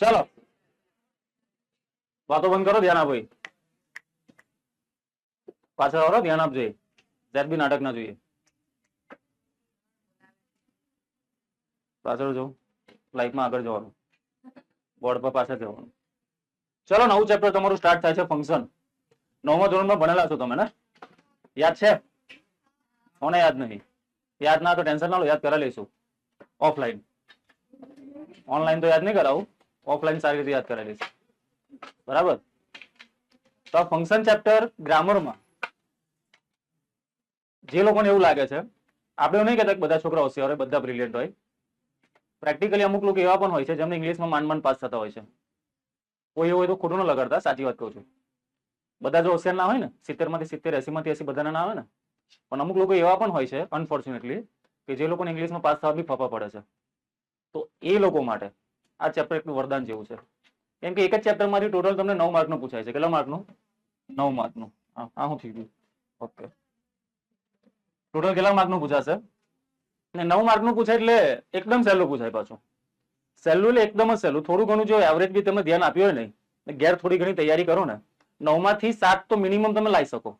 ચાલો વાતો બંધ કરો, ધ્યાન આપો. પાછળ આવરો, ધ્યાન આપજો. ત્યારે બી નાટક ના જોઈએ. પાછળ જો, લાઈફમાં આગળ જવાનું, બોર્ડ પર પાછળ જવાનું. ચલો, નવું ચેપ્ટર તમારું સ્ટાર્ટ થાય છે, ફંક્શન. 9મા ધોરણમાં ભણેલા છો તમે ને? યાદ છે? કોને યાદ નહીં? યાદ ના તો ટેન્શન ના લો, યાદ કરાવી લઈશું ઓફલાઈન. ઓનલાઈન તો યાદ નહીં કરાવું, ઓફલાઈન સારી રીતે યાદ કરાવી લઈશું. બરાબર? તો આ ફંક્શન ચેપ્ટર ગ્રામરમાં જે લોકોને એવું લાગે છે, આપણે એવું નહીં કહેતા કે બધા છોકરા હોશિયાર હોય, બધા બ્રિલિયન્ટ હોય. પ્રેક્ટિકલી અમુક લોકો એવા પણ હોય છે જેમને ઇંગ્લિશમાં માંડ પાસ થતા હોય છે. કોઈ એવું હોય તો ખોટું ન લગાડતા, સાચી વાત કહું છું. બધા જો હોશિયાર ના હોય ને, 70 માંથી 70, 80 માંથી 80 બધાના ના આવે ને. પણ અમુક લોકો એવા પણ હોય છે અનફોર્ચ્યુનેટલી કે જે લોકોને ઇંગ્લિશમાં પાસ થવા બી ફાફા પડે છે. તો એ લોકો માટે આ ચેપ્ટર એટલું વરદાન જેવું છે. કેમ કે એક જ ચેપ્ટર માંથી ટોટલ તમને 9 માર્કનું પૂછાય છે. કેટલા માર્કનું? 9 માર્કનું. હા, હું થઈ ગયું. ઓકે, ટોટલ કેટલા માર્કનું પૂછાશે? ને 9 માર્કનું પૂછાય એટલે એકદમ સહેલું પૂછાય. પાછું સહેલું એટલે એકદમ જ સહેલું. થોડું ઘણું જો એવરેજ બી તમે ધ્યાન આપ્યું હોય ને, ઘેર થોડી ઘણી તૈયારી કરો ને, 9 માંથી 7 તો મિનિમમ તમે લાવી શકો.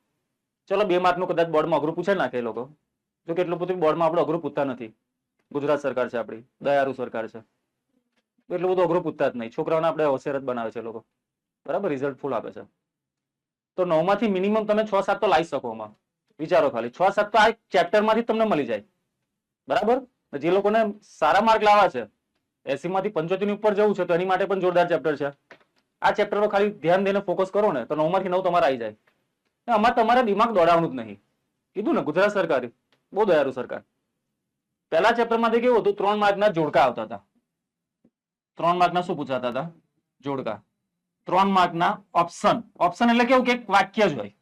ચલો 2 માર્કનું કદાચ બોર્ડમાં અઘરું પૂછે નાખે એ લોકો, જો કેટલું બધું બોર્ડમાં આપણે અઘરું પૂછતા નથી. ગુજરાત સરકાર છે આપણી, દયાળુ સરકાર છે, એટલું બધું અઘરું પૂછતા જ નહીં. છોકરાઓને આપણે હોશિયાર જ બનાવે છે લોકો. બરાબર, રિઝલ્ટ ફૂલ આપે છે. તો 9 માંથી મિનિમમ તમે 6-7 તો લાવી શકો. એમાં વિચારો ખાલી 6-7 તો આ ચેપ્ટર માંથી તમને મળી જાય. બરાબર? જે લોકોને સારા માર્ક લાવવા છે, 80 માંથી 75 ની ઉપર જવું છે, તો એની માટે પણ જોરદાર ચેપ્ટર છે. આ ચેપ્ટર ખાલી ધ્યાન દઈને ફોકસ કરો ને તો 9 માંથી 9 તમારે આવી જાય. આમાં તમારે દિમાગ દોડાવવાનું જ નહીં. કીધું ને, ગુજરાત સરકાર બહુ દયાળુ સરકાર. પહેલા ચેપ્ટર માંથી કેવું હતું? 3 માર્કના જોડકા આવતા હતા. 3 માર્કના શું પૂછાતા હતા? જોડકા. 3 માર્કના ઓપ્શન. ઓપ્શન એટલે કેવું કે એક વાક્ય જ હોય.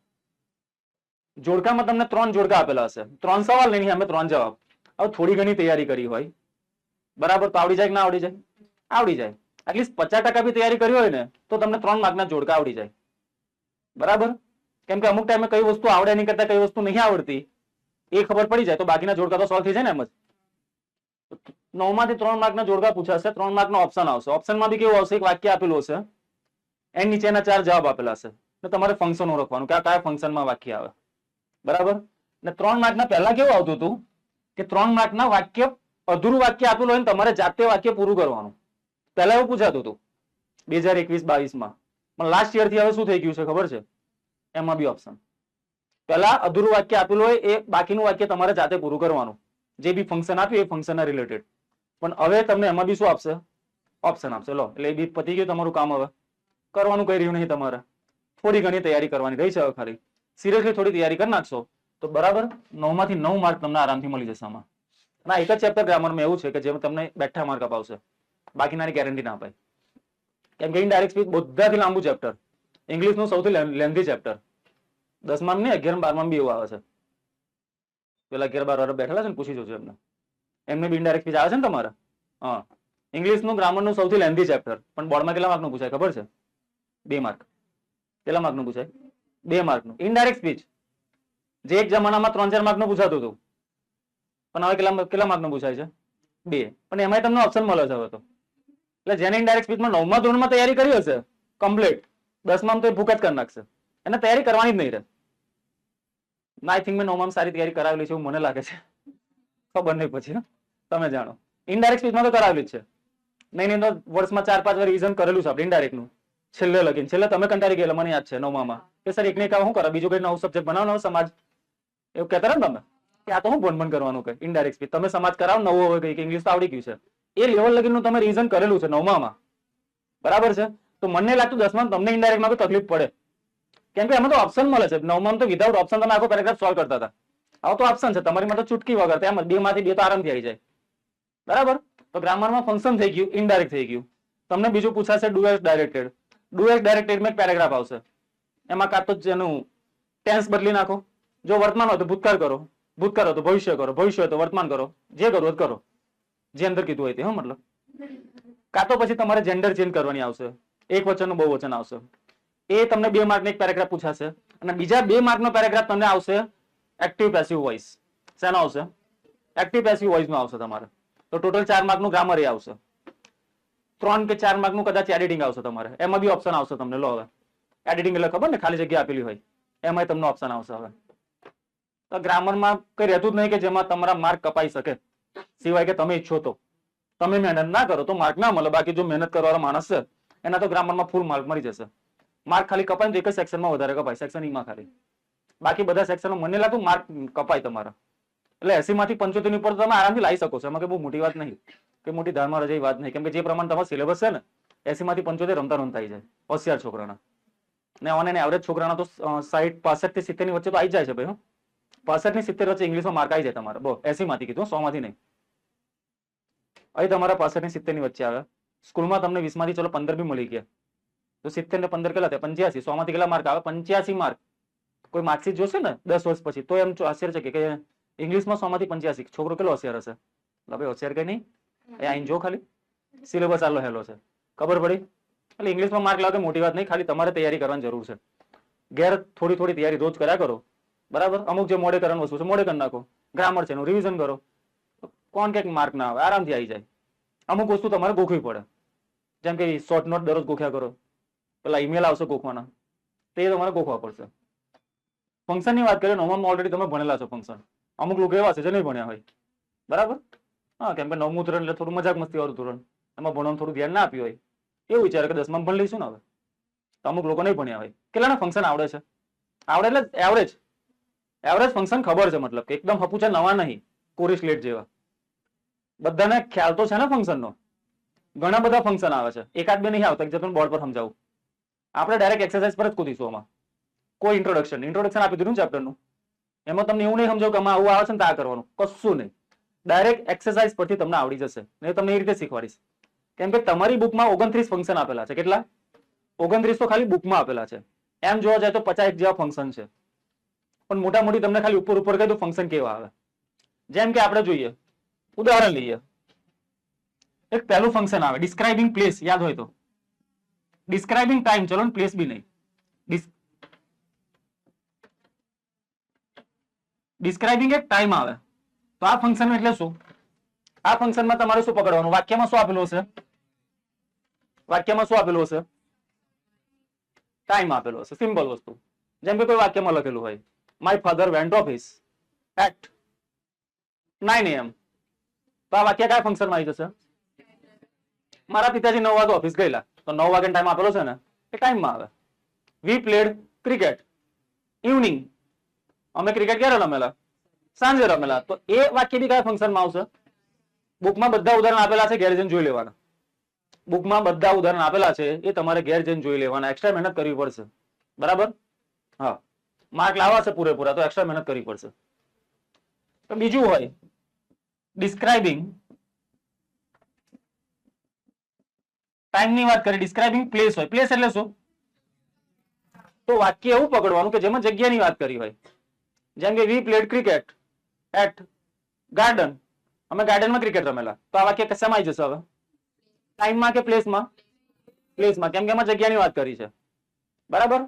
જોડકામાં તમને 3 જોડકા આપેલા હશે, 3 સવાલ નહીં, અમે 3 જવાબ. હવે થોડી ઘણી તૈયારી કરી હોય, બરાબર, તો આવડી જાય કે ના આવડી જાય? આવડી જાય. એટલીસ્ટ 50% બી તૈયારી કરી હોય ને તો તમને 3 માર્કના જોડકા આવડી જાય. બરાબર? કેમ કે અમુક ટાઈમે કઈ વસ્તુ આવડે નહીં કરતા કઈ વસ્તુ નહીં આવડતી એ ખબર પડી જાય તો બાકીના જોડકા તો સોલ્વ થઈ જાય ને. એમ જ 9 માંથી 3 માર્કના જોડકા પૂછાશે, 3 માર્કનો ઓપ્શન આવશે. ઓપ્શનમાં બી કેવું આવશે? એક વાક્ય આપેલું હશે, એની નીચેના 4 જવાબ આપેલા હશે, તો તમારે ફંક્શન ઓળખવાનું કે આ કયા ફંક્શનમાં વાક્ય આવે. બરાબર? ને 3 માર્કના પહેલા કેવું આવતું હતું કે 3 માર્કના વાક્ય, અધૂરું વાક્ય આપેલું હોય ને તમારે જાતે વાક્ય પૂરું કરવાનું. પહેલા એવું પૂછાતું હતું 2021-22માં. પણ લાસ્ટ યર થી હવે શું થઈ ગયું છે ખબર છે? એમાં બી ઓપ્શન. પહેલા અધૂરું વાક્ય આપેલું હોય, એ બાકીનું વાક્ય તમારે જાતે પૂરું કરવાનું, જે બી ફંક્શન આપ્યું એ ફંક્શનના રિલેટેડ. પણ હવે તમને એમાં બી શું આપશે? ઓપ્શન આપશે. લો, એટલે એ બી પતી ગયું તમારું કામ. હવે કરવાનું કઈ રહ્યું નહીં તમારે. થોડી ઘણી તૈયારી કરવાની રહી છે હવે ખાલી. સિરિયસલી થોડી તૈયારી કરી નાખશો તો બરાબર 9 માંથી 9 માર્ક તમને આરામથી મળી જશે આમાં. અને એક જ ચેપ્ટર ગ્રામરમાં એવું છે કે જેમાં તમને બેઠા માર્ક અપાવશે, બાકીનાની ગેરંટી ના અપાય. કેમ કે ઇનડાયરેક્ટ સ્પીચ બધાથી લાંબુ ચેપ્ટર, ઇંગ્લિશનું સૌથી લેન્ધી ચેપ્ટર. 10માં ને 11-12માં બી એવું આવે છે. પેલા 11-12 વાળા બેઠેલા છે ને, પૂછી જોજો એમને. એમને બી ઇનડાયરેક્ટ સ્પીચ આવે છે ને તમારે. હા, ઇંગ્લિશનું ગ્રામરનું સૌથી લેન્ધી ચેપ્ટર. પણ બોર્ડમાં કેટલા માર્કનું પૂછાય ખબર છે? 2 માર્ક. કેટલા માર્કનું પૂછાય? 2 માર્કનું. ઇનડાયરેક્ટ સ્પીચ જે એક જમાનામાં 3-4 માર્કનું પૂછાતું હતું, પણ હવે કેટલા માર્કનું પૂછાય છે? 2. પણ એમાં તમને ઓપ્શન મળે છે હવે તો. એટલે જેને ઇનડાયરેક્ટ સ્પીચમાં 9મા ધોરણમાં તૈયારી કરી હશે કમ્પ્લીટ, 10માં તો એ ભૂખ જ કરી નાખશે. એને તૈયારી કરવાની જ નહીં રહે. આઈ થિંક મેં 9માં સારી તૈયારી કરાવેલી છે એવું મને લાગે છે. ખબર નહીં, પછી તમે જાણો. ઇનડાયરેક્ટ સ્પીચમાં તો કરાવેલી જ છે. નહીં તો વર્ષમાં 4-5 વાર રિવિઝન કરેલું છે આપણે ઇનડાયરેક્ટનું. છેલ્લે લગીને છેલ્લે તમે કંટાળી ગયેલા, મને યાદ છે 9માં કે સર એકને કામ શું કરે, બીજું કઈ નવું સબ્જેક્ટ બનાવો, નવો સમાજ, એવું કહેતા ને તમે કે આ તો હું ભણ કરવાનું કઈ ઇનડાયરેક્ટ સ્પીચ. તમે સમાજ કરાવો નવો હોય કઈ, ઇંગ્લિશ તો આવડી ગયું છે, એ લેવલ લગીનું તમે રિવિઝન કરેલું છે 9માં. બરાબર છે? તો મને લાગતું 10માં તમને ઇનડાયરેક્ટમાં તો તકલીફ પડે. કેમ કે એમાં તો ઓપ્શન મળે છે. 9માં તો વિધાઉટ ઓપ્શન તમે આખો પેરેગ્રાફ સોલ્વ કરતા હતા. આવો તો ઓપ્શન છે તમારી માટે ચૂટકી વગર. એમ 2 માંથી 2 તો આરામથી આવી જાય. બરાબર? તો ગ્રામરમાં ફંક્શન થઈ ગયું, ઇનડાયરેક્ટ થઈ ગયું. તમને બીજું પૂછાશે do as directed. Do as directed માં એક પેરેગ્રાફ આવશે. એમાં કાં તો જેનું ટેન્સ બદલી નાખો. જો વર્તમાન હોય તો ભૂતકાળ કરો, ભૂતકાળ હોય તો ભવિષ્ય કરો, ભવિષ્ય હોય તો વર્તમાન કરો, જે કરવું કરો, જે અંદર કીધું હોય તે. હા, મતલબ કાં તો પછી તમારે જેન્ડર ચેન્જ કરવાની આવશે, એક વચનનું બહુવચન આવશે. એ તમને 2 માર્કનો એક પેરેગ્રાફ પૂછાશે. અને બીજા 2 માર્કનો પેરેગ્રાફ તમને આવશે એક્ટિવ પેસિવ વોઇસ. શેનો આવશે? એક્ટિવ પેસિવ વોઇસ નો આવશે તમારે. તો ટોટલ 4 માર્કનું ગ્રામર એ આવશે. 3 કે 4 માર્કનું કદાચ એડિટિંગ આવશે તમારે, એમાં બી ઓપ્શન આવશે તમને. લો હવે એડિટિંગ એટલે ખબર ને, ખાલી જગ્યા આપેલી હોય, એમાં તમને ઓપ્શન આવશે. હવે તો ગ્રામરમાં કઈ રહેતું જ નહીં કે જેમાં તમારા માર્ક કપાઈ શકે, સિવાય કે તમે ઈચ્છો તો. તમે મહેનત ના કરો તો માર્ક ના મળે, બાકી જો મહેનત કરવાવાળો માણસ છે એના તો ગ્રામરમાં ફૂલ માર્ક મળી જશે. માર્ક ખાલી કપાય તો એક જ સેક્શનમાં વધારે કપાય, સેક્શન ઈ માં ખાલી. બાકી બધા સેક્શનમાં મને લાગતું માર્ક કપાય તમારા. એટલે 80 માંથી 75 ની ઉપર તમે આરામથી લાવી શકો છો, એમાં કઈ બહુ મોટી વાત નહીં, કે મોટી ધારમાં રજાઈ વાત નહીં, કેમ કે જે પ્રમાણે તમારો સિલેબસ છે ને 80 માંથી 75 રમતા થઈ જાય હોશિયાર છોકરાના. ને ઓન એન એવરેજ છોકરાના તો 60 65 થી 70 ની વચ્ચે તો આવી જાય છે ભાઈ. 65 ની 70 વચ્ચે ઇંગ્લિશમાં માર્ક આવી જાય તમારે. બહુ 80 માંથી કીધું, 100 માંથી નહીં. અહીં તમારા 65 ની 70 ની વચ્ચે આવે. સ્કૂલમાં તમને 20 માંથી ચલો 15 બી મળી ગયા તો 70 ને 15 કેટલા થાય? 85. 100 માંથી કેટલા માર્ક આવે? 85 માર્ક. કોઈ માર્કશીટ જોશે ને 10 વર્ષ પછી તો એમ આશ્ચર્ય છે કે ઇંગ્લિશમાં 100 માંથી 85. છોકરો કેટલો હોશિયાર હશે? ભાઈ હોશિયાર કઈ નહીં, અહીં જો ખાલી સિલેબસ આલો હેલો છે, ખબર પડી? એટલે ઇંગ્લિશમાં માર્ક લાગે મોટી વાત નહીં, ખાલી તમારે તૈયારી કરવાની જરૂર છે. ઘેર થોડી થોડી તૈયારી રોજ કર્યા કરો, બરાબર? અમુક જે મોડે કરવાની વસ્તુ છે મોડે કરી નાખો, ગ્રામર છે એનું રિવિઝન કરો, કોણ ક્યાંક માર્ક ના આવે, આરામથી આવી જાય. અમુક વસ્તુ તમારે ગોખવી પડે, જેમ કે શોર્ટ નોટ દરરોજ ગોખ્યા કરો, પેલા ઈમેલ આવશે ગોખવાના, તે તમારે ગોખવા પડશે. ફંક્શનની વાત કરીએ, નવમામાં ઓલરેડી તમે ભણેલા છો ફંક્શન. અમુક લોકો એવા છે જે નહીં ભણ્યા હોય, બરાબર? હા, કેમ કે 9મું ધોરણ એટલે થોડું મજાક મસ્તી વાળું ધોરણ, એમાં ભણવાનું થોડું ધ્યાન ના આપ્યું હોય, એવું વિચારે કે 10માં ભણી લઈશું ને. હવે તો અમુક લોકો નહીં ભણ્યા હોય. કેટલાના ફંક્શન આવડે છે? આવડે એટલે એવરેજ એવરેજ ફંક્શન ખબર છે, મતલબ કે એકદમ હપુચા નવા નહીં, કોરી સ્લેટ જેવા. બધાને ખ્યાલ તો છે ને ફંક્શનનો. ઘણા બધા ફંક્શન આવે છે, એકાદ બે નહીં આવતા, જે તમને બોર્ડ પર સમજાવું. આપણે ડાયરેક્ટ એક્સરસાઇઝ પર જ કૂદીશું. આમાં કોઈ ઇન્ટ્રોડક્શન આપી દીધું ચેપ્ટરનું, એમાં તમને એવું નહીં સમજાવ કે આમાં આવું આવે છે ને આ કરવાનું, કશું નહીં. ડાયરેક્ટ એક્સરસાઇઝ પરથી તમને આવડી જશે. ને તમને એ રીતે શીખવાડીશ, કેમ કે તમારી બુકમાં 29 ફંક્શન આપેલા છે. કેટલા? 29 તો ખાલી બુકમાં આપેલા છે. એમ જોવા જાય તો 50 જેવા ફંક્શન છે, પણ મોટા મોટી તમને ખાલી ઉપર કહી દો ફંક્શન કેવા આવે. જેમ કે આપણે જોઈએ, ઉદાહરણ લઈએ. એક પહેલું ફંક્શન આવે ડિસ્ક્રાઇબિંગ પ્લેસ, યાદ હોય તો. ડિસ્ક્રાઇબિંગ ટાઈમ, ચલો ને પ્લેસ બી નહીં, ડિસ્ક્રાઇબિંગ એક ટાઈમ આવે. તો આ ફંક્શન એટલે શું? આ ફંક્શનમાં તમારે શું પકડવાનું? વાક્યમાં શું આપેલું હશે? વાક્યમાં શું આપેલું હશે? ટાઈમ આપેલો હશે. સિમ્પલ વસ્તુ. જેમ કે કોઈ વાક્યમાં લખેલું હોય, my father went office at 9 AM. તો આ વાક્ય કયા ફંક્શનમાં આવી જશે? મારા પિતાજી 9 વાગે ઓફિસ ગયેલા, તો 9 વાગે ટાઈમ આપેલો છે ને, એ ટાઈમમાં આવે. વી પ્લેડ ક્રિકેટ ઇવનિંગ. અમે ક્રિકેટ ક્યારે રમેલા? સાંજે રમેલા. તો એ વાક્ય બી કયા ફંક્શનમાં આવશે? બુકમાં બધા ઉદાહરણ આપેલા છે, ઘેર જઈને જોઈ લેવાના. બુકમાં બધા ઉદાહરણ આપેલા છે, એ તમારે ઘેર જઈને જોઈ લેવાના. એક્સ્ટ્રા મહેનત કરવી પડશે, બરાબર? હા, માર્ક લાવવા છે પૂરેપૂરા, તો એક્સ્ટ્રા મહેનત કરવી પડશે. તો બીજું હોય ડિસ્ક્રાઇબિંગ ટાઈમની વાત કરી, ડિસ્ક્રાઇબિંગ પ્લેસ હોય. પ્લેસ એટલે શું? તો વાક્ય એવું પકડવાનું કે જેમાં જગ્યાની વાત કરી હોય. જેમ કે વી પ્લેડ ક્રિકેટ એટ ગાર્ડન. અમે ગાર્ડનમાં ક્રિકેટ રમેલા. તો આ વાક્ય કશામાં આવી જશે હવે? ટાઈમમાં કે પ્લેસમાં? પ્લેસમાં, કેમ કે એમાં જગ્યાની વાત કરી છે, બરાબર?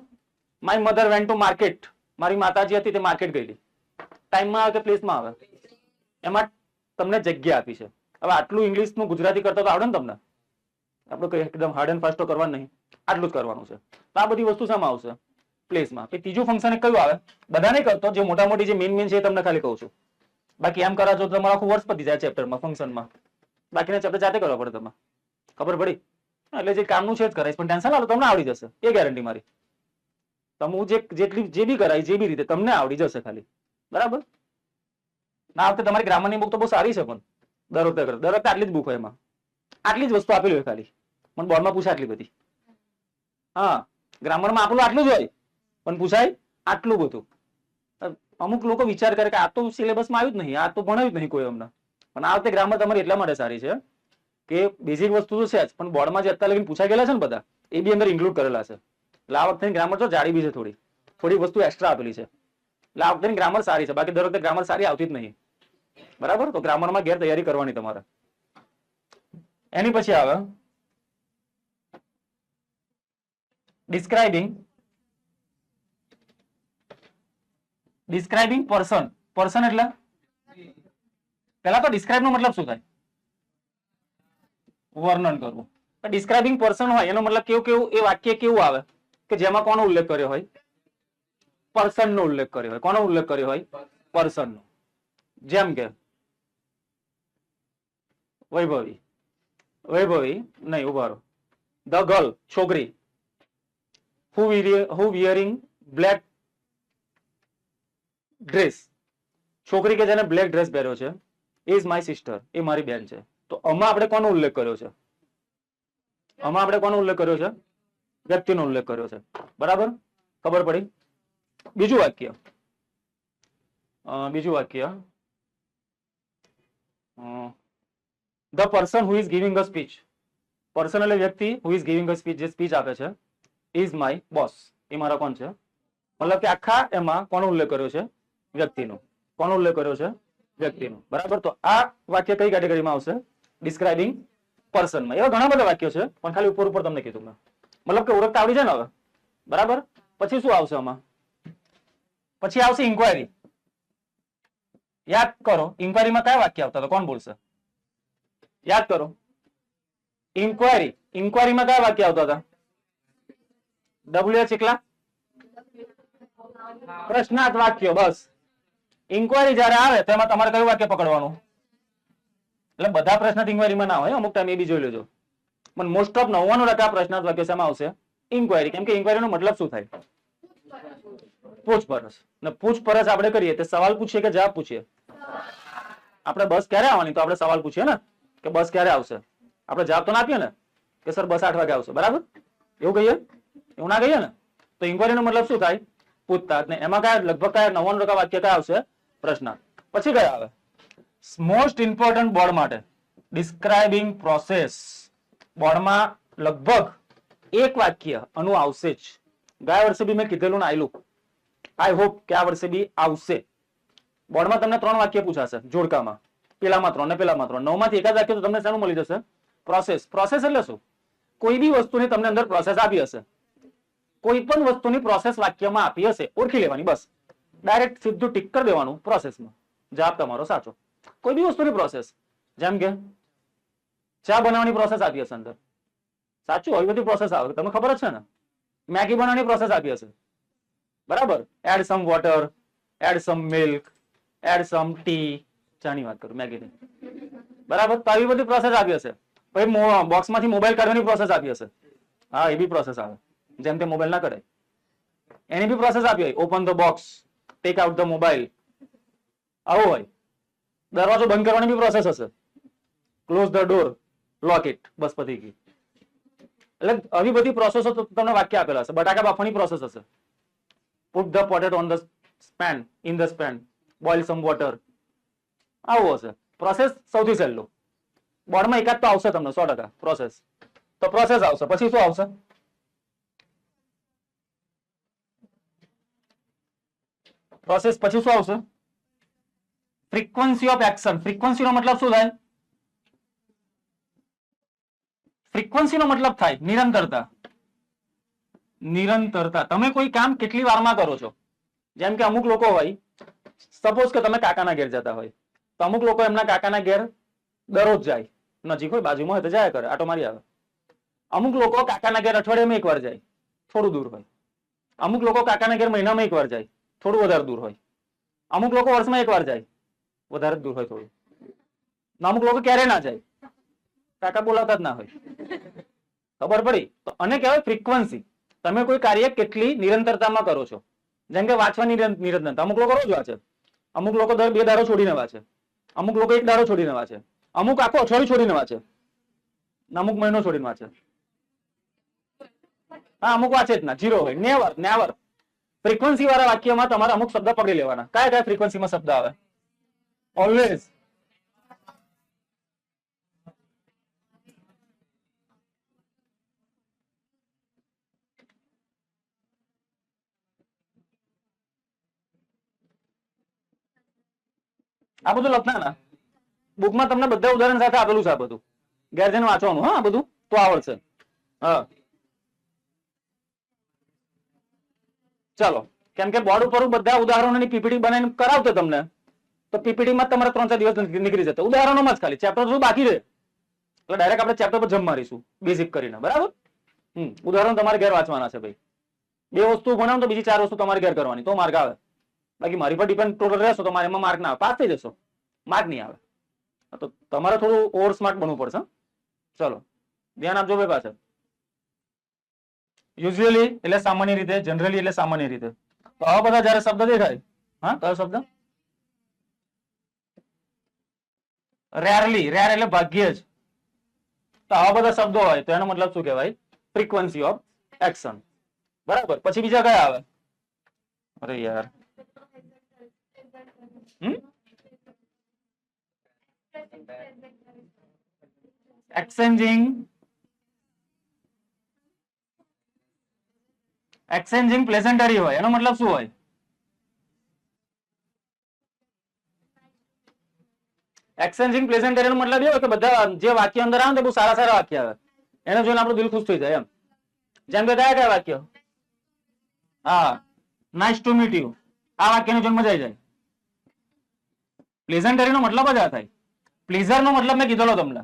My mother went to market. મારી માતાજી હતી તે માર્કેટ ગયેલી. ટાઈમમાં આવે કે પ્લેસમાં આવે? એમાં તમને જગ્યા આપી છે. હવે આટલું ઇંગ્લિશનું ગુજરાતી કરતા તો આવડે ને તમને? આપણે કઈ એકદમ હાર્ડ એન્ડ ફાસ્ટ તો કરવાનું નહીં, આટલું જ કરવાનું છે. તો આ બધી વસ્તુ શામાં આવશે? પ્લેસમાં. ત્રીજું ફંક્શન કયું આવે? બધા નહીં કરતો, જે મોટા મોટી જે મેઇન છે એ તમને ખાલી કહું છું. બાકી એમ કરાજો તો તમારું આખું વર્ષ પતી જાય ચેપ્ટરમાં, ફંક્શનમાં. બાકીના ચેપ્ટર જાતે કરવા પડે તમે, ખબર પડી? એટલે જે કામનું છે જ કરાઈશ, પણ ટેન્શન ના લો, તમને આવડી જશે, એ ગેરંટી મારી. તમે જે બી કરાય, જે બી રીતે તમને આવડી જશે ખાલી, બરાબર? ના, આ વખતે તમારી ગ્રામરની બુક તો બહુ સારી છે, પણ દર વખતે આટલી જ બુક હોય, એમાં આટલી જ વસ્તુ આપેલી હોય ખાલી. પણ બોર્ડમાં પૂછાય આટલી બધી. હા, ગ્રામરમાં આપેલું આટલું જ હોય, પણ પૂછાય આટલું બધું. અમુક લોકો વિચાર કરે કે આ તો સિલેબસમાં આવ્યું જ નહીં, આ તો ભણાવ્યું જ નહીં કોઈ અમને. પણ આ વખતે ગ્રામર તમારી એટલા માટે સારી છે કે બેઝિક વસ્તુ તો છે જ, પણ બોર્ડમાં જે અત્યારે લગીને પૂછાઈ ગયેલા છે ને બધા, એ બી અંદર ઇન્ક્લુડ કરેલા છે. એટલે આ વખતે ગ્રામર તો જાડી બી છે, થોડી વસ્તુ એક્સ્ટ્રા આપેલી છે. એટલે આ વખતે ગ્રામર સારી છે, બાકી દર વખતે ગ્રામર સારી આવતી જ નહીં, બરાબર? તો ગ્રામરમાં ઘેર તૈયારી કરવાની તમારે. એની પછી આવે ડિસ્ક્રાઇબિંગ પર્સન. પર્સન એટલે પેલા તો ડિસ્ક્રાઇબ નો મતલબ શું થાય? વર્ણન કરવું. ડિસ્ક્રાઇબિંગ પર્સન હોય એનો મતલબ કેવું કેવું એ વાક્ય કેવું આવે કે જેમાં કોનો ઉલ્લેખ કર્યો હોય? પર્સન નો ઉલ્લેખ કર્યો હોય. કોનો ઉલ્લેખ કર્યો હોય? પર્સન નો. જેમ કે વૈભવી, વૈભવી નહીં, ઉભા રહો. ધ ગર્લ, છોકરી, who wearing black ડ્રેસ, છોકરી કે જેને બ્લેક ડ્રેસ પહેર્યો છે, ઇઝ માય સિસ્ટર, એ મારી બેન છે. તો આમાં આપણે કોનો ઉલ્લેખ કર્યો છે? આમાં આપણે કોનો ઉલ્લેખ કર્યો છે? વ્યક્તિનો ઉલ્લેખ કર્યો છે. બરાબર, ખબર પડી? બીજું વાક્ય, બીજું વાક્ય, the person who is giving a speech, person એટલે વ્યક્તિ, who is giving a speech, જે સ્પીચ આપે છે, ઇઝ માય બોસ, એ મારા કોણ છે? મતલબ કે આખા એમાં કોનો ઉલ્લેખ કર્યો છે? વ્યક્તિનો. કોનો ઉલ્લેખ કર્યો છે? વ્યક્તિનો. બરાબર, તો આ વાક્ય કઈ કેટેગરીમાં આવશે? ડિસ્ક્રાઇબિંગ પર્સનમાં. એવા ઘણા બધા વાક્યો છે, પણ ખાલી ઉપર ઉપર તમને કીધું મેં. મતલબ કે ઓળખતા આવડી જાય ને હવે. બરાબર, પછી શું આવશે આમાં? પછી આવશે ઇન્ક્વાયરી. યાદ કરો, ઇન્ક્વાયરીમાં કયા વાક્ય આવતા હતા? કોણ બોલશે? યાદ કરો. ઇન્ક્વાયરી, ઇન્ક્વાયરીમાં કયા વાક્ય આવતા હતા? WH એકલા પ્રશ્નાર્થ વાક્ય. બસ, ઇન્ક્વાયરી જયારે આવે તો એમાં તમારે કયું વાક્ય પકડવાનું? એટલે બધા પ્રશ્ન ઇન્ક્વાયરીમાં ના હોય, અમુક ટાઈમ એ બી જોઈ લેજો. પણ મોસ્ટ ઓફ 99% પ્રશ્નાર્થ વાક્ય શેમાં આવશે? ઇન્ક્વાયરી. કેમ કે ઇન્ક્વાયરીનો મતલબ શું થાય? પૂછપરછ. ને પૂછપરછ આપણે કરીએ તો સવાલ પૂછીએ કે જવાબ પૂછીએ? આપણે બસ ક્યારે આવવાની, તો આપણે સવાલ પૂછીએ ને કે બસ ક્યારે આવશે. આપણે જવાબ તો ના આપીએ ને કે સર બસ 8 વાગે આવશે. બરાબર, એવું કહીએ? એવું ના કહીએ ને. તો ઇન્ક્વાયરીનો મતલબ શું થાય? પૂછતાછ. ને એમાં કયા લગભગ કયા 99% વાક્ય કયા આવશે? પ્રશ્ન. પછી કયા આવે? મોસ્ટ ઇમ્પોર્ટન્ટ બોર્ડ માટે ડિસ્ક્રાઇબિંગ પ્રોસેસ. બોર્ડમાં લગભગ એક વાક્ય આનું આવશે જ. ગયા વર્ષે બી મેં કીધેલું ને આયલું. આઈ હોપ કે આ વર્ષે બી આવશે. બોર્ડમાં તમને 3 વાક્ય પૂછાશે જોડકામાં, પેલામાં 3 ને પેલામાં 3. 9 માંથી એકાદ વાક્ય તો તમને શાનું મળી જશે? પ્રોસેસ. પ્રોસેસ એટલે શું? કોઈ બી વસ્તુની તમને અંદર પ્રોસેસ આપી હશે, કોઈ પણ વસ્તુની પ્રોસેસ વાક્યમાં આપી હશે, ઓળખી લેવાની. બસ ડાયરેક્ટ સીધું ટીક કરી દેવાનું પ્રોસેસમાં, જવાબ તમારો સાચો. કોઈ બી વસ્તુની પ્રોસેસ, જેમ કે ચા બનાવવાની પ્રોસેસ આપી હશે અંદર, સાચું? આવી બધી પ્રોસેસ આવે, તમને ખબર જ છે ને. મેગી બનાવવાની પ્રોસેસ આપી હશે, બરાબર? Add some water, add some milk, add some tea. ચાની વાત કરું, મેગીની. બરાબર, તો આવી બધી પ્રોસેસ આપી હશે. પછી બોક્સમાંથી મોબાઈલ કાઢવાની પ્રોસેસ આપી હશે. હા, એ બી પ્રોસેસ આવે. જેમ તે મોબાઈલ ના કઢાય એની બી પ્રોસેસ આપી હોય. Open the box, take out the mobile, આવું હોય. દરવાજો બંધ કરવાની બી પ્રોસેસ હશે. Close the door, lock it. બસ પતી ગઈ. એટલે આવી બધી પ્રોસેસો તમને વાક્ય આપેલા હશે. બટાકા બાફવાની પ્રોસેસ હશે. Put the potato on the pan, in the pan, boil some water. આવું હશે. પ્રોસેસ સૌથી સહેલું. બોર્ડમાં એકાદ તો આવશે તમને 100% પ્રોસેસ. તો પ્રોસેસ આવશે. પછી શું આવશે? પ્રોસેસ પછી શું આવશે? Frequency of action. ફ્રીક્વન્સી નો મતલબ શું થાય? ફ્રીક્વન્સી નો મતલબ થાય નિરંતરતા. નિરંતરતા. તમે કોઈ કામ કેટલી વારમાં કરો છો? જેમ કે અમુક લોકો હોય, સપોઝ કે તમે કાકાના ઘેર જતા હોય, તો અમુક લોકો એમના કાકાના ઘેર દરરોજ જાય. નજીક હોય, બાજુમાં હોય તો જાય કરે, આટો મારી આવે. અમુક લોકો કાકાના ઘેર અઠવાડિયામાં એકવાર જાય, થોડું દૂર હોય. અમુક લોકો કાકાના ઘેર મહિનામાં એકવાર જાય, થોડું વધારે દૂર હોય. અમુક લોકો વર્ષમાં એકવાર જાય, વધારે દૂર હોય થોડું. અમુક લોકો ક્યારે ના જાય, કાકા બોલાવતા જ ના હોય. ખબર પડી? તો આને કહેવાય ફ્રીક્વન્સી. તમે કોઈ કાર્ય કેટલી નિરંતરતામાં કરો છો. જેમ કે વાંચવાની નિરંતરતા. અમુક લોકો રોજ વાંચે, અમુક લોકો દર 2 દાડો છોડીને વાંચે, અમુક લોકો 1 દાડો છોડીને વાંચે, અમુક આખો અઠવાડિયું છોડીને વાંચે, અમુક મહિનો છોડીને વાંચે. હા, અમુક વાંચે જ ના, 0 હોય. Never, never. ફ્રીક્વન્સી વાળા વાક્યમાં તમારે અમુક શબ્દ પકડી લેવાના. કયા કયા ફ્રીક્વન્સીમાં શબ્દ આવે? ઓલવેઝ. આ બધું લખના ના બુકમાં તમને બધા ઉદાહરણ સાથે આપેલું છે. આ બધું ઘેર જઈને વાંચવાનું. હા, બધું તો આવડશે. હા, ચાલો. કેમ કે બોર્ડ ઉપર બધા ઉદાહરણોની પીપીટી બનાવીને કરાવતો તમને, તો પીપીટી માં તમારે 3-4 દિવસ નીકળી જતા ઉદાહરણોમાં જ. ખાલી ચેપ્ટર શું બાકી રહે, તો ડાયરેક્ટ આપણે ચેપ્ટર પર જમ મારીશું બેઝિક કરીને, બરાબર. ઉદાહરણ તમારે ઘેર વાંચવાના છે ભાઈ. 2 વસ્તુ ભણાવો તો બીજી 4 વસ્તુ તમારે ઘેર કરવાની, તો માર્ક આવે. બાકી મારી પર ડિપેન્ડ ટોટલ રહેશો તો મારે એમાં માર્ક ના આવે, પાસ થઈ જશો, માર્ક નહીં આવે. તો તમારે થોડું ઓવર સ્માર્ટ બનવું પડશે. ચલો ધ્યાન આપજો ભાઈ પાછળ. યુઝ્યુઅલી એટલે સામાન્ય રીતે, જનરલી એટલે સામાન્ય રીતે. તો આવા બધા જયારે શબ્દ દેખાય, હા કયો શબ્દ? રેરલી, રેર એટલે ભાગ્યે જ. તો આવા બધા શબ્દો હોય તો એનો મતલબ શું કહેવાય? ફ્રીક્વન્સી ઓફ એક્શન, બરાબર. પછી બીજા કયા આવે? અરે યાર, એક્સચેન્જિંગ પ્લેઝન્ટરી હોય, એનો મતલબ શું હોય? એક્સચેન્જિંગ પ્લેઝન્ટરી નો મતલબ એ હોય કે બધા જે વાક્ય અંદર આવે ને બહુ સારા સારા વાક્ય આવે, એને જોઈને આપણું દિલ ખુશ થઈ જાય એમ. જેમ કે કયા કયા વાક્ય? હા, નાઇસ ટુ મીટ યુ, આ વાક્યને જોઈને મજા આવી જાય. પ્લેઝન્ટરી નો મતલબ જ આ થાય. પ્લીઝર નો મતલબ મેં કીધેલો તમને.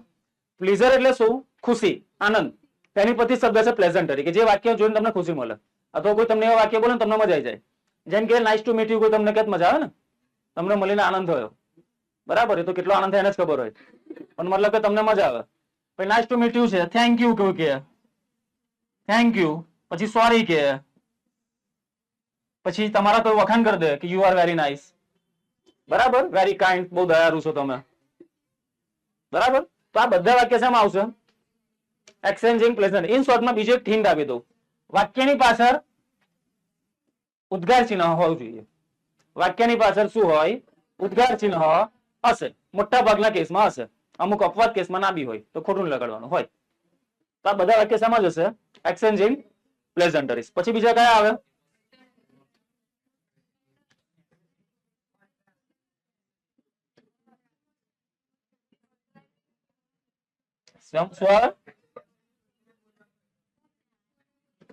પ્લીઝર એટલે શું? ખુશી, આનંદ. તેની પછી શબ્દ છે પ્લેઝન્ટરી, કે જે વાક્ય જોઈને તમને ખુશી મળે. અથવા કોઈ તમને એવા વાક્ય બોલે ને તમને મજા આવી જાય. જેમ કે નાઇસ ટુ મીટ યુ, કોઈ તમને ક્યાંક મજા આવે ને, તમને મળીને આનંદ થયો, બરાબર. એ તો કેટલો આનંદ થાય એને જ ખબર હોય, પણ મતલબ કે તમને મજા આવે. પછી નાઇસ ટુ મીટ યુ છે, થેન્ક યુ કહું કે થેન્ક યુ, પછી સોરી કે, પછી તમારા કોઈ વખાણ કરી દે કે યુ આર વેરી નાઇસ, બરાબર, વેરી કાઇન્ડ, બહુ દયાળુ છો તમે, બરાબર. તો આ બધા વાક્ય શેમાં આવશે? Exchanging pleasant. ઇન શોર્ટમાં બીજું એક હિન્ટ આપી દઉં, વાક્યની પાછળ ઉદ્ગાર ચિહ્ન હોવું જોઈએ. વાક્યની પાછળ શું હોય? ઉદ્ગાર ચિહ્ન હશે. મોટા ભાગના કેસમાં હશે, અમુક અપવાદ કેસમાં ના બી હોય તો ખોટું લગાડવાનું હોય. તો આ બધા વાક્ય શેમાં જશે? એક્સચેન્જિંગ પ્લેઝન્ટરીઝ. પછી બીજા કયા આવે?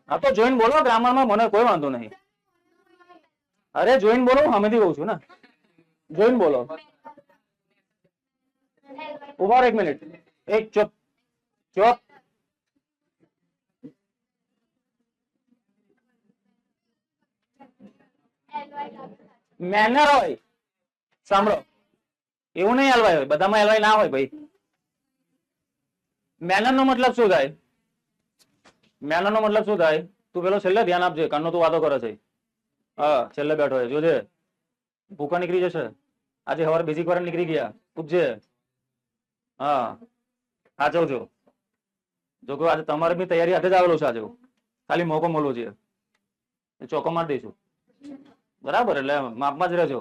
હા તો જોઈન બોલો, ગ્રામરમાં મને કોઈ વાંધો નહીં. અરે જોઈન બોલો, સામેથી કહું છું ને, જોઈન બોલો. ઉભા રહો 1 મિનિટ, એક ચૂપ ચૂપ. મેનર હોય, સાંભળો, એવું નહીં એલવાય હોય, બધામાં એલવાય ના હોય ભાઈ. મેનર નો મતલબ શું થાય? મેનર નો મતલબ શું થાય? તું પેલો છેલ્લે ધ્યાન આપજે, કાનનો તું વાતો કરે છે. હા, છેલ્લે બેઠો છે, જોજે ભૂકા નીકળી જશે. આજે સવારે બેઝિક વાર નીકળી ગયા, પૂછજે. હા, સાચવજો. જો કે આજે તમારે બી તૈયારી હાથે જ આવેલો છે, આજે ખાલી મોકો મળવો છે, ચોકો મારી દઈશું, બરાબર. એટલે માપમાં જ રહેજો.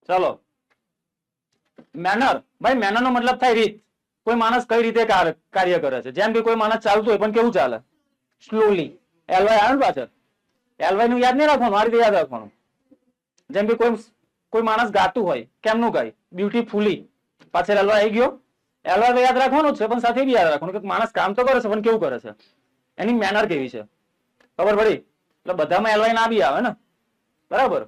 ચાલો, મેનર ભાઈ, મેનર નો મતલબ થાય રીત. કોઈ માણસ કઈ રીતે કાર્ય કરે છે. જેમ કે કોઈ માણસ ચાલતું હોય પણ કેવું ચાલે? સ્લોલી. એલવાય આવે ને પાછળ, એલવાય નું યાદ નહીં રાખવાનું, આ રીતે યાદ રાખવાનું. જેમ કે કોઈ માણસ ગાતું હોય, કેમનું ગાય? બ્યુટીફુલી, પાછળ એલવાય આવી ગયો. એલવાય તો યાદ રાખવાનું છે, પણ સાથે બી યાદ રાખવાનું કે માણસ કામ તો કરે છે પણ કેવું કરે છે, એની મેનર કેવી છે, ખબર પડી? એટલે બધામાં એલવાય ના બી આવે ને, બરાબર.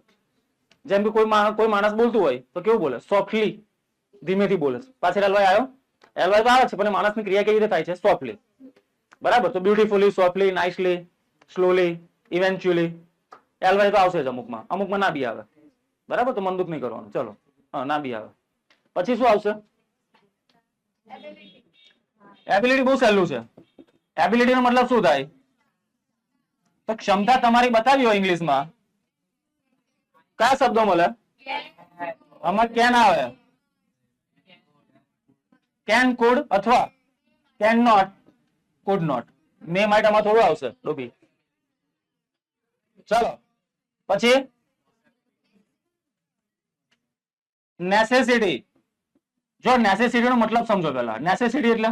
જેમ કે કોઈ માણસ બોલતું હોય તો કેવું બોલે? સોફ્ટલી, ધીમેથી બોલે. પાછળ એલવાય આવ્યો? એલવાય તો આવે છે, પણ માણસની ક્રિયા કેવી રીતે થાય છે? સોફ્ટલી, બરાબર. તો beautifully, softly, nicely, slowly, eventually, LY તો આવશે જ અમુકમાં, અમુકમાં ના બી આવે, બરાબર. તો મન દુઃખ નહીં કરવાનું. ચલો, હા, ના બી આવે. પછી શું આવશે? એબિલિટી બહુ સહેલું છે. એબિલિટી નો મતલબ શું થાય? તો ક્ષમતા તમારી બતાવી હોય ઇંગ્લિશમાં, કયા શબ્દો મળે? આમાં કેન આવે, કેન, કુડ અથવા can not, could not. May might આમાં થોડું આવશે ડોબી. ચલો, પછી નેસેસિટી. જો નેસેસિટી નો મતલબ સમજો પેલા. નેસેસિટી એટલે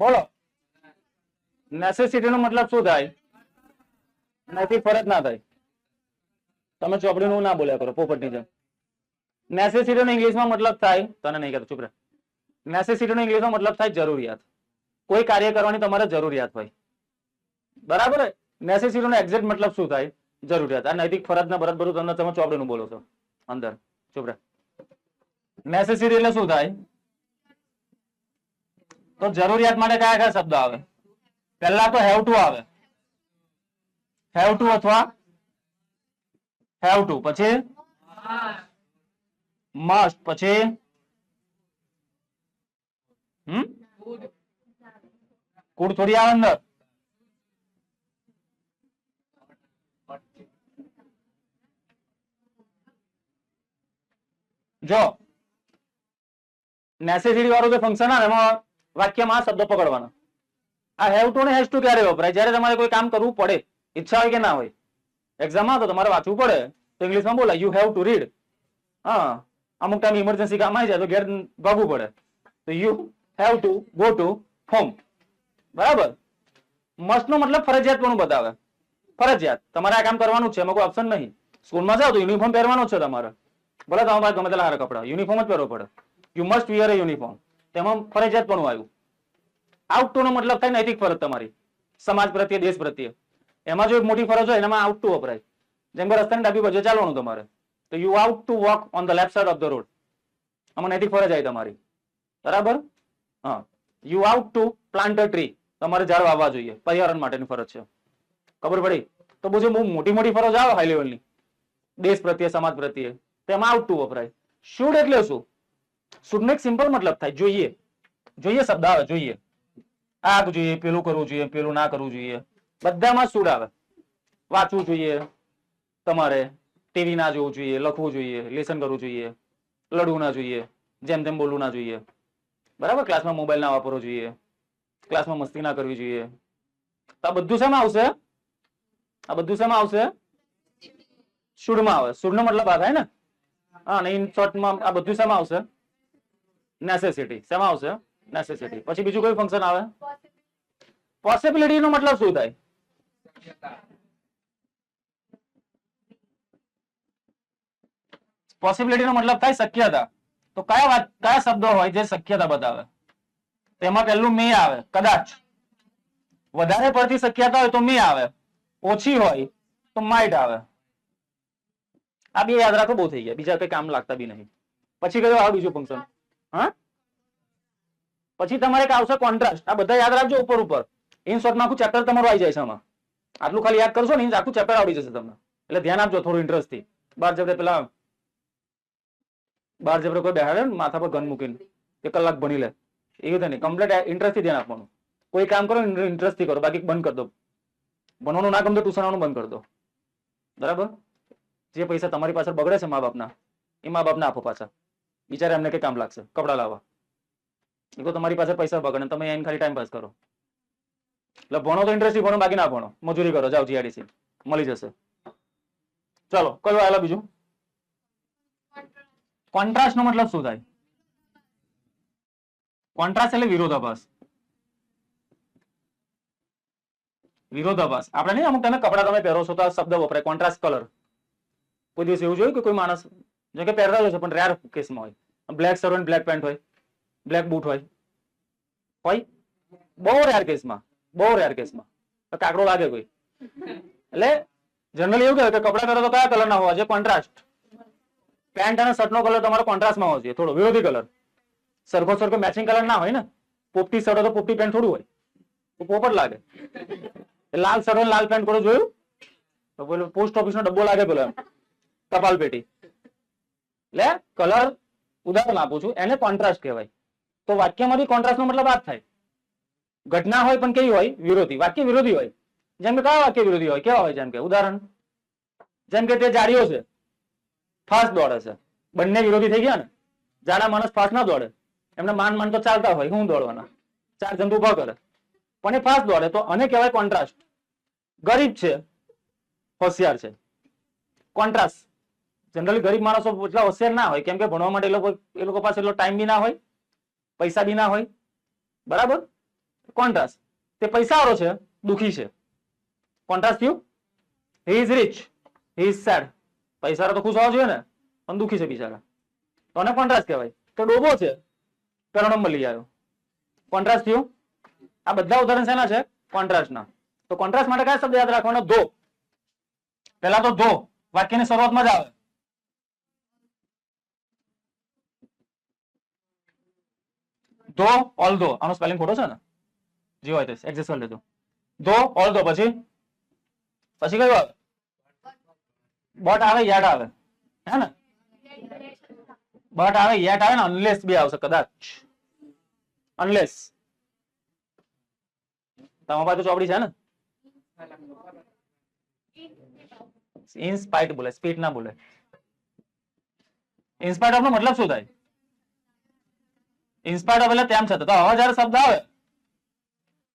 બોલો, નેસેસિટી નો મતલબ શું થાય? નથી ફરજ ના થાય. તમે ચોપડીનું ના બોલ્યા કરો પોપટની જેમ. નેસેસિટી નો ઇંગ્લિશમાં મતલબ થાય, તને નહીં કહેતો, ચૂપ રહે. નેસેસિટી નો ઇંગ્લિશમાં મતલબ થાય જરૂરિયાત. કોઈ કાર્ય કરવાની તમારે જરૂરિયાત હોય, બરાબર. નેસેસિટી નો એક્ઝેક્ટ મતલબ શું થાય? જરૂરિયાત. આ નૈતિક ફરજ ને ભરત બધું તમને તમે ચોપડીનું બોલો છો અંદર, ચૂપ રહે. નેસેસિટી એટલે શું થાય? તો જરૂરિયાત માટે કયા કયા શબ્દ આવે? પહેલા તો હેવ ટુ આવે, હેવ ટુ અથવા હેવ ટુ, પછી મસ્ટ, પછી કુડ થોડી આવે અંદર. જો નેસેસિટી વાળું જે ફંક્શન આવે એમાં વાક્યમાં આ શબ્દ પકડવાનો. આ હેવ ટુ ને હેઝ ટુ ક્યારે વપરાય? જ્યારે તમારે કોઈ કામ કરવું પડે, ઈચ્છા હોય કે ના હોય. એક્ઝામમાં તો તમારે વાંચવું પડે તો ઇંગ્લિશમાં બોલાય યુ હેવ ટુ રીડ. હા, અમુક ટાઈમ ઇમરજન્સી કામ આવી જાય તો ઘેર ભાગવું પડે તો you have to go to home. બરાબર. મસ્ટ નો મતલબ ફરજિયાત પણ બતાવે. ફરજિયાત તમારે આ કામ કરવાનું છે, એમાં કોઈ ઓપ્શન નહીં. સ્કૂલમાં જાઓ તો યુનિફોર્મ પહેરવાનો છે તમારે, ભલે તમારા પાસે ગમે તેટલા સારા કપડા, યુનિફોર્મ જ પહેરવો પડે. You must wear a uniform. તેમાં ફરજિયાત પણ આવ્યું. આઉટ ટુ નો મતલબ થાય નૈતિક ફરજ તમારી, સમાજ પ્રત્યે, દેશ પ્રત્યે. એમાં જો એક મોટી ફરજ હોય એનામાં આઉટ ટુ વપરાય. જેમ કે રસ્તાની ડાબી બાજુ ચાલવાનું તમારે, તો you ought to walk on the left side of the road. આમાં નૈતિક ફરજ આવી તમારી. બરાબર. હા, you ought to plant a tree. તમારે ઝાડ વાવવા જોઈએ, પર્યાવરણ માટેની ફરજ છે. ખબર પડી? તો બહુ મોટી મોટી ફરજ આવે હાઈ લેવલની, દેશ પ્રત્યે, સમાજ પ્રત્યે, તેમાં આઉટ ટુ વપરાય. શુડ એટલે શું? શુડ નો એક સિમ્પલ મતલબ થાય જોઈએ. જોઈએ શબ્દ આવે, જોઈએ. આ જોઈએ, પેલું કરવું જોઈએ, પેલું ના કરવું જોઈએ, બધામાં શુડ આવે. વાંચવું જોઈએ તમારે, ટીવી ના જોવું જોઈએ, લખવું જોઈએ, લેસન કરવું જોઈએ, લડવું ના જોઈએ, જેમ તેમ બોલવું ના જોઈએ. બરાબર. ક્લાસમાં મોબાઈલ ના વાપરવો જોઈએ, ક્લાસમાં મસ્તી ના કરવી જોઈએ. તો આ બધું શેમાં આવશે? આ બધું શેમાં આવશે? શુડમાં આવે. શુડ નો મતલબ આ થાય ને. હા, અને ઇન શોર્ટમાં આ બધું શેમાં આવશે? નેસેસિટી. શેમાં આવશે? નેસેસિટી. પછી બીજું કોઈ ફંક્શન આવે? પોસિબિલિટી નો મતલબ શું થાય? પોસિબિલિટી નો મતલબ થાય શક્યતા. તો કયા શબ્દો હોય જે શક્યતા બતાવે? તેમાં પહેલું મે આવે, કદાચ. વધારે પડતી શક્યતા હોય તો મે આવે, ઓછી હોય તો માઇટ આવે. આ બે યાદ રાખો, બહુ થઈ ગયા. બીજા કઈ કામ લાગતા બી નહીં. પછી કયું આવે બીજું ફંક્શન? હા, પછી તમારે એક આવશે કોન્ટ્રાસ્ટ. આ બધા યાદ રાખજો ઉપર ઉપર. ઇન શોર્ટમાં આખું ચેપ્ટર તમારું આવી જાય છે આમાં. આટલું ખાલી યાદ કરશો ને આખું ચેપ્ટર આવડી જશે તમને. એટલે ધ્યાન આપજો થોડું ઇન્ટરેસ્ટ થી. બાર ચેપ્ટર પેલા બાર ચેપ્ટર કોઈ બેહાડે ને માથા પર ગન મૂકીને 1 કલાક ભણી લે, એવું તો નહીં. કમ્પ્લીટ ઇન્ટરેસ્ટ થી ધ્યાન આપવાનું. કોઈ કામ કરો ઇન્ટરેસ્ટ થી કરો, બાકી બંધ કરી દો. ભણવાનું ના ગમતો ટ્યુશન આવવાનું બંધ કરી દો. બરાબર. જે પૈસા તમારી પાછળ બગડે છે મા બાપના, એ મા બાપને આપો પાછા. બિચારા એમને કઈ કામ લાગશે? કપડા લાવવા. એ તો તમારી પાસે પૈસા બગડે, તમે એને ખાલી ટાઈમ પાસ કરો. એટલે ભણો તો ઇન્ટરેસ્ટ ભણો, બાકી ના ભણો, મજૂરી કરો, જાઓ જીઆરડીસી મળી જશે. ચલો, કયું આવેલા બીજું? કોન્ટ્રાસ્ટ નો મતલબ શું થાય? કોન્ટ્રાસ્ટ એટલે વિરોધાભાસ. વિરોધાભાસ. આપણે નહીં અમુક તમે કપડા તમે પહેરો છો તો આ શબ્દ વપરાય, કોન્ટ્રાસ્ટ કલર. કોઈ દિવસ એવું જોયું કે કોઈ માણસ જો કે પહેરતા જ હશે પણ રેર કેસમાં હોય, બ્લેક શર્ટ હોય, બ્લેક પેન્ટ હોય, બ્લેક બૂટ હોય, બહુ રેર કેસમાં, બહુ રેર કેસમાં કાકડો લાગે કોઈ. એટલે જનરલી એવું કહેવાય કે કપડા પહેરો તો કયા કલર ના હોવા જોઈએ? કોન્ટ્રાસ્ટ. પેન્ટ અને શર્ટ નો કલર તમારો કોન્ટ્રાસ્ટમાં હોવો જોઈએ, થોડો વિરોધી કલર. સરખો સરખો મેચિંગ કલર ના હોય ને. પોપટી શર્ટ હોય તો પોપટી પેન્ટ થોડું હોય, તો પોપટ લાગે. લાલ શર્ટ હોય લાલ પેન્ટ થોડું જોયું તો પેલો પોસ્ટ ઓફિસ નો ડબ્બો લાગે, પેલો ટપાલ પેટી. એટલે કલર ઉદાહરણ આપું છું, એને કોન્ટ્રાસ્ટ કહેવાય. તો વાક્યમાંથી કોન્ટ્રાસ્ટ નો મતલબ આ જ થાય. ઘટના હોય પણ કેવી હોય? વિરોધી. વાક્ય વિરોધી હોય. જેમ કે કયા વાક્ય વિરોધી હોય? કેવા હોય? જેમ કે ઉદાહરણ, જેમ કે તે જાડીઓ છે, ફાસ્ટ દોડે છે. બંને વિરોધી થઈ ગયા ને. જાડા માણસ ફાસ્ટ ના દોડે, એમને માંડ તો ચાલતા હોય, શું દોડવાના? 4 જણ ઉભા કરે, પણ એ ફાસ્ટ દોડે, તો આને કહેવાય કોન્ટ્રાસ્ટ. ગરીબ છે, હોશિયાર છે. કોન્ટ્રાસ્ટ. જનરલી ગરીબ માણસો એટલા હોશિયાર ના હોય, કેમ કે ભણવા માટે એ લોકો પાસે એટલો ટાઈમ બી ના હોય, પૈસા બી ના હોય. બરાબર. કોન્ટ્રાસ્ટ. તે પૈસાવાળો છે, દુખી છે. કોન્ટ્રાસ્ટ થયું. He is rich, he is sad. પૈસાવાળો તો ખુશ હોવો જોઈએ ને, પણ દુખી છે બિચારા, તો આને કોન્ટ્રાસ્ટ કહેવાય. તો ડોબો છે, પેલો નંબર લઈ આવ્યો. કોન્ટ્રાસ્ટ થયું. આ બધા ઉદાહરણ શેના છે? કોન્ટ્રાસ્ટના. તો કોન્ટ્રાસ્ટ માટે કયા શબ્દ યાદ રાખવાનો? ધો. પહેલા તો ધો વાક્યની શરૂઆતમાં જ આવે. ધો ઓલ ધો, આનો સ્પેલિંગ ખોટો છે ને, જે હોય તે એડજસ્ટ કરી લેજો. ધો ઓલ ધો, પછી પછી કયું આવે? બટ આવે, યાદ આવે, હે ને? બટ આવે, યેટ આવે ને, અનલેસ બી આવશે કદાચ, અનલેસ. તમારા પાસે ચોપડી છે ને? ઇનસ્પાઇટ બોલે, સ્પીટ ના બોલે. ઇનસ્પાઇટ ઓફ નો મતલબ શું થાય? ઇનસ્પાઇટ ઓફ એટલે તેમ છતાં. તો હવે જયારે શબ્દ આવે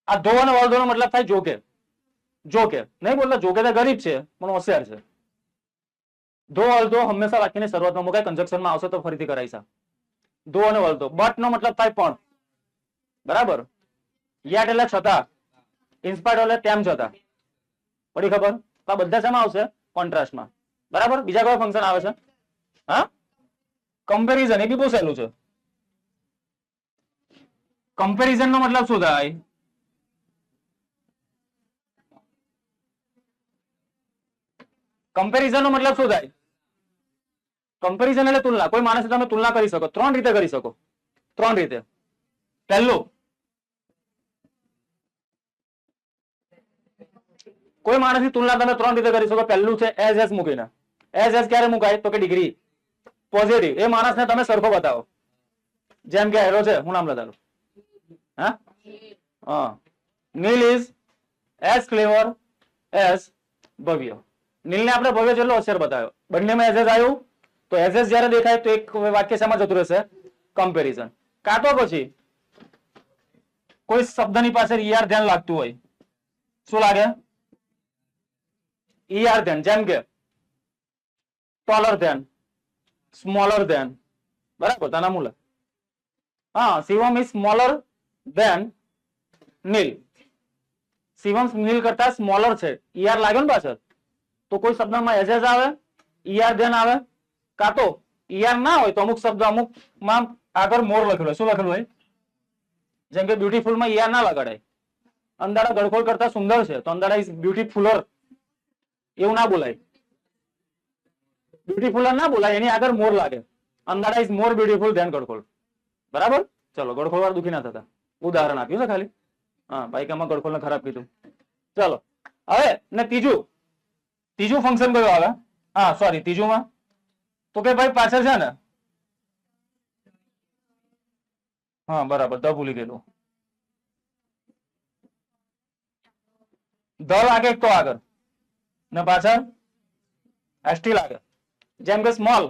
આ ધો અને વળધો નો મતલબ થાય જોકે. જોકે નહીં બોલતા, જોકે તો ગરીબ છે પણ હોશિયાર છે. ધો વળધો હંમેશા વાક્યની શરૂઆતમાં મુકાય, કન્જક્શનમાં આવશે તો ફરીથી કરાઈશા. ધો અને વળધો. બટ નો મતલબ થાય પણ, બરાબર. યેટ એટલે છતાં, ઇન્સ્પાયર્ડ એટલે તેમ છતાં. પડી ખબર? તો આ બધા શેમાં આવશે? કોન્ટ્રાસ્ટમાં. બરાબર. બીજા કયો ફંક્શન આવે છે? હા, કમ્પેરિઝન. એ બી બહુ સહેલું છે. કમ્પેરિઝન નો મતલબ શું થાય? કમ્પેરિઝન નો મતલબ શું થાય? કમ્પેરિઝન એટલે તુલના. કોઈ માણસ તમે તુલના કરી શકો, ત્રણ રીતે કરી શકો. ત્રણ રીતે. પહેલું, કોઈ માણસની તુલના તમે ત્રણ રીતે કરી શકો. પહેલું છે એઝ એઝ મૂકીને. એઝ એઝ ક્યારે મુકાય? તો કે ડિગ્રી પોઝિટિવ. એ માણસને તમે સરખો બતાવો. જેમ કે હેરો છે, હું નામ લગાડું? હા, નીલ ઇઝ એઝ ક્લેવર એઝ ભવ્ય. નીલને આપણે ભવ્ય જેટલો હોશિયાર બતાવ્યો. બંનેમાં એઝ એઝ આવ્યું તો એઝ એઝ જ્યારે દેખાય તો એક વાક્ય શેમાં જતું રહેશે? કમ્પેરિઝન. કાં તો પછી કોઈ શબ્દની પાસે ઈઆર ધ્યાન લાગતું હોય. શું લાગે? ઈઆર ધ્યાન. જેમ કે ટોલર ધ્યાન, સ્મોલર ધ્યાન. બરાબર. તાના મૂળ. હા, શિવમ ઇઝ સ્મોલર ધેન નીલ. શિવમ નીલ કરતા સ્મોલર છે. ઈઆર લાગ્યો ને પાછળ, તો કોઈ શબ્દમાં એઝ એઝ આવે, ઈઆર ધ્યાન આવે. કાં તો ઈઆર ના હોય તો અમુક શબ્દ અમુક માં આગળ મોર લખેલું હોય. શું લખેલું હોય? જેમ કે બ્યુટીફુલ માં ઈઆર ના લગાડાય. અંધારા ગડખોલ કરતા સુંદર છે તો અંધારા ઇઝ બ્યુટીફુલર એવું ના બોલાય. બ્યુટીફુલર ના બોલાય, એની આગળ મોર લાગે. અંધારા ઇઝ મોર બ્યુટીફુલ ધેન ગડખોલ. બરાબર. ચલો, ગડખોલ વાર દુખી ના થતા. ઉદાહરણ આપ્યું છે ખાલી. હા, બાઈકામાં ગડખોલ ને ખરાબ કીધું. ચલો હવે ને ત્રીજું ફંક્શન કયું આવે? હા, સોરી, ત્રીજું માં તો કે ભાઈ પાછળ છે ને, હા બરાબર, ધ ભૂલી ગયેલું. ધ લાગે તો આગળ ને પાછળ એસટી લાગે. જેમ કે સ્મોલ,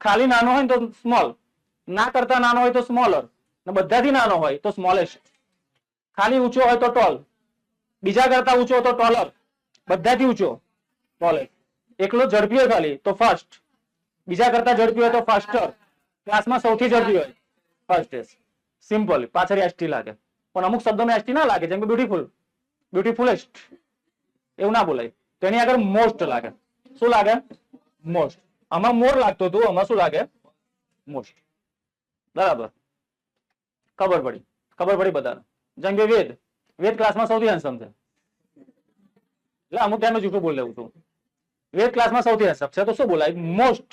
ખાલી નાનો હોય તો સ્મોલ, ના કરતા નાનો હોય તો સ્મોલર, ને બધાથી નાનો હોય તો સ્મોલેસ્ટ. ખાલી ઊંચો હોય તો ટોલ, બીજા કરતા ઊંચો તો ટોલર, બધાથી ઊંચો ટોલેસ્ટ. એકલો ઝડપી હોય ખાલી તો ફાસ્ટ, બીજા કરતા ઝડપી હોય તો ફાસ્ટર, ક્લાસમાં સૌથી ઝડપી હોય ફાસ્ટેસ્ટ. સિમ્પલ. પાછળ એસટી લાગે. પણ અમુક શબ્દોમાં એસટી ના લાગે. જેમ કે બ્યુટીફુલ, બ્યુટીફુલેસ્ટ એવું ના બોલાય. તો એની આગળ મોસ્ટ લાગે. શું લાગે? મોસ્ટ. આમાં મોર લાગતો હતું, આમાં શું લાગે? મોસ્ટ. બરાબર. ખબર પડી બધાને. જેમ કે વેદ, વેદ ક્લાસમાં સૌથી હેન્ડસમ છે. એટલે અમુક ટાઈમે જૂઠું બોલી લેવું છું. વેદ ક્લાસમાં સૌથી હેન્ડસમ છે તો શું બોલાય? મોસ્ટ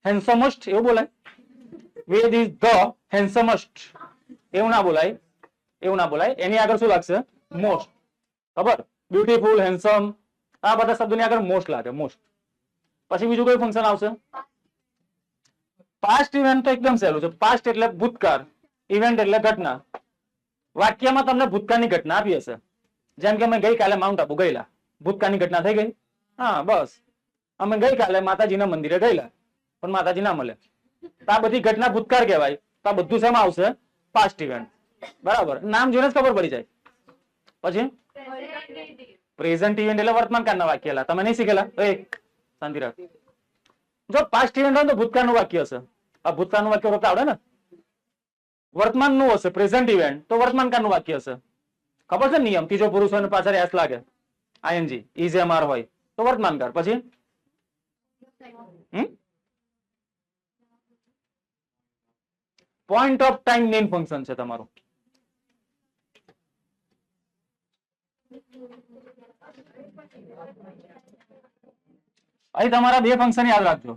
હેન્ડસમસ્ટ એવું બોલાય. વેદ ઇઝ ધ હેન્ડસમસ્ટ એવું ના બોલાય. એવું ના બોલાય. એની આગળ શું લાગશે? મોસ્ટ. ખબર? બ્યુટીફુલ, હેન્ડસમ, આ બધા શબ્દોની આગળ મોસ્ટ લાગે. મોસ્ટ. પછી બીજું કયું ફંક્શન આવશે? પાસ્ટ ઇવેન્ટ તો એકદમ સહેલું છે. પાસ્ટ એટલે ભૂતકાળ, ઇવેન્ટ એટલે ઘટના. વાક્યમાં તમને ભૂતકાળની ઘટના આપી હશે. જેમ કે અમે ગઈકાલે માઉન્ટ આબુ ગયેલા, ભૂતકાળની ઘટના થઈ ગઈ. હા, બસ. અમે ગઈકાલે માતાજીના મંદિરે ગયેલા પણ માતાજી ના મળે. તો આ બધી ઘટના ભૂતકાળ કહેવાય. તો આ બધું શેમાં આવશે? Past event. બરાબર. નામ જોઈને જ ખબર પડી જાય. પછી પ્રેઝન્ટ ઇવેન્ટ એટલે વર્તમાન કાળના વાક્ય. તમે નહીં શીખેલા? શાંતિ રાખ. જો પાસ્ટ ઇવેન્ટ હોય તો ભૂતકાળનું વાક્ય હશે. આ ભૂતકાળનું વાક્ય રોકતા આવડે ને. વર્તમાનનું હશે પ્રેઝન્ટ ઇવેન્ટ તો વર્તમાન કાળનું વાક્ય હશે. ખબર છે નિયમ? ત્રીજો પુરુષ હોય પાછળ એસ લાગે, આઈએનજી, ઇઝ એમ આર હોય તો વર્તમાન કાળ. પછી point of time main function છે તમારું. અહીં તમારા બે ફંક્શન યાદ રાખજો.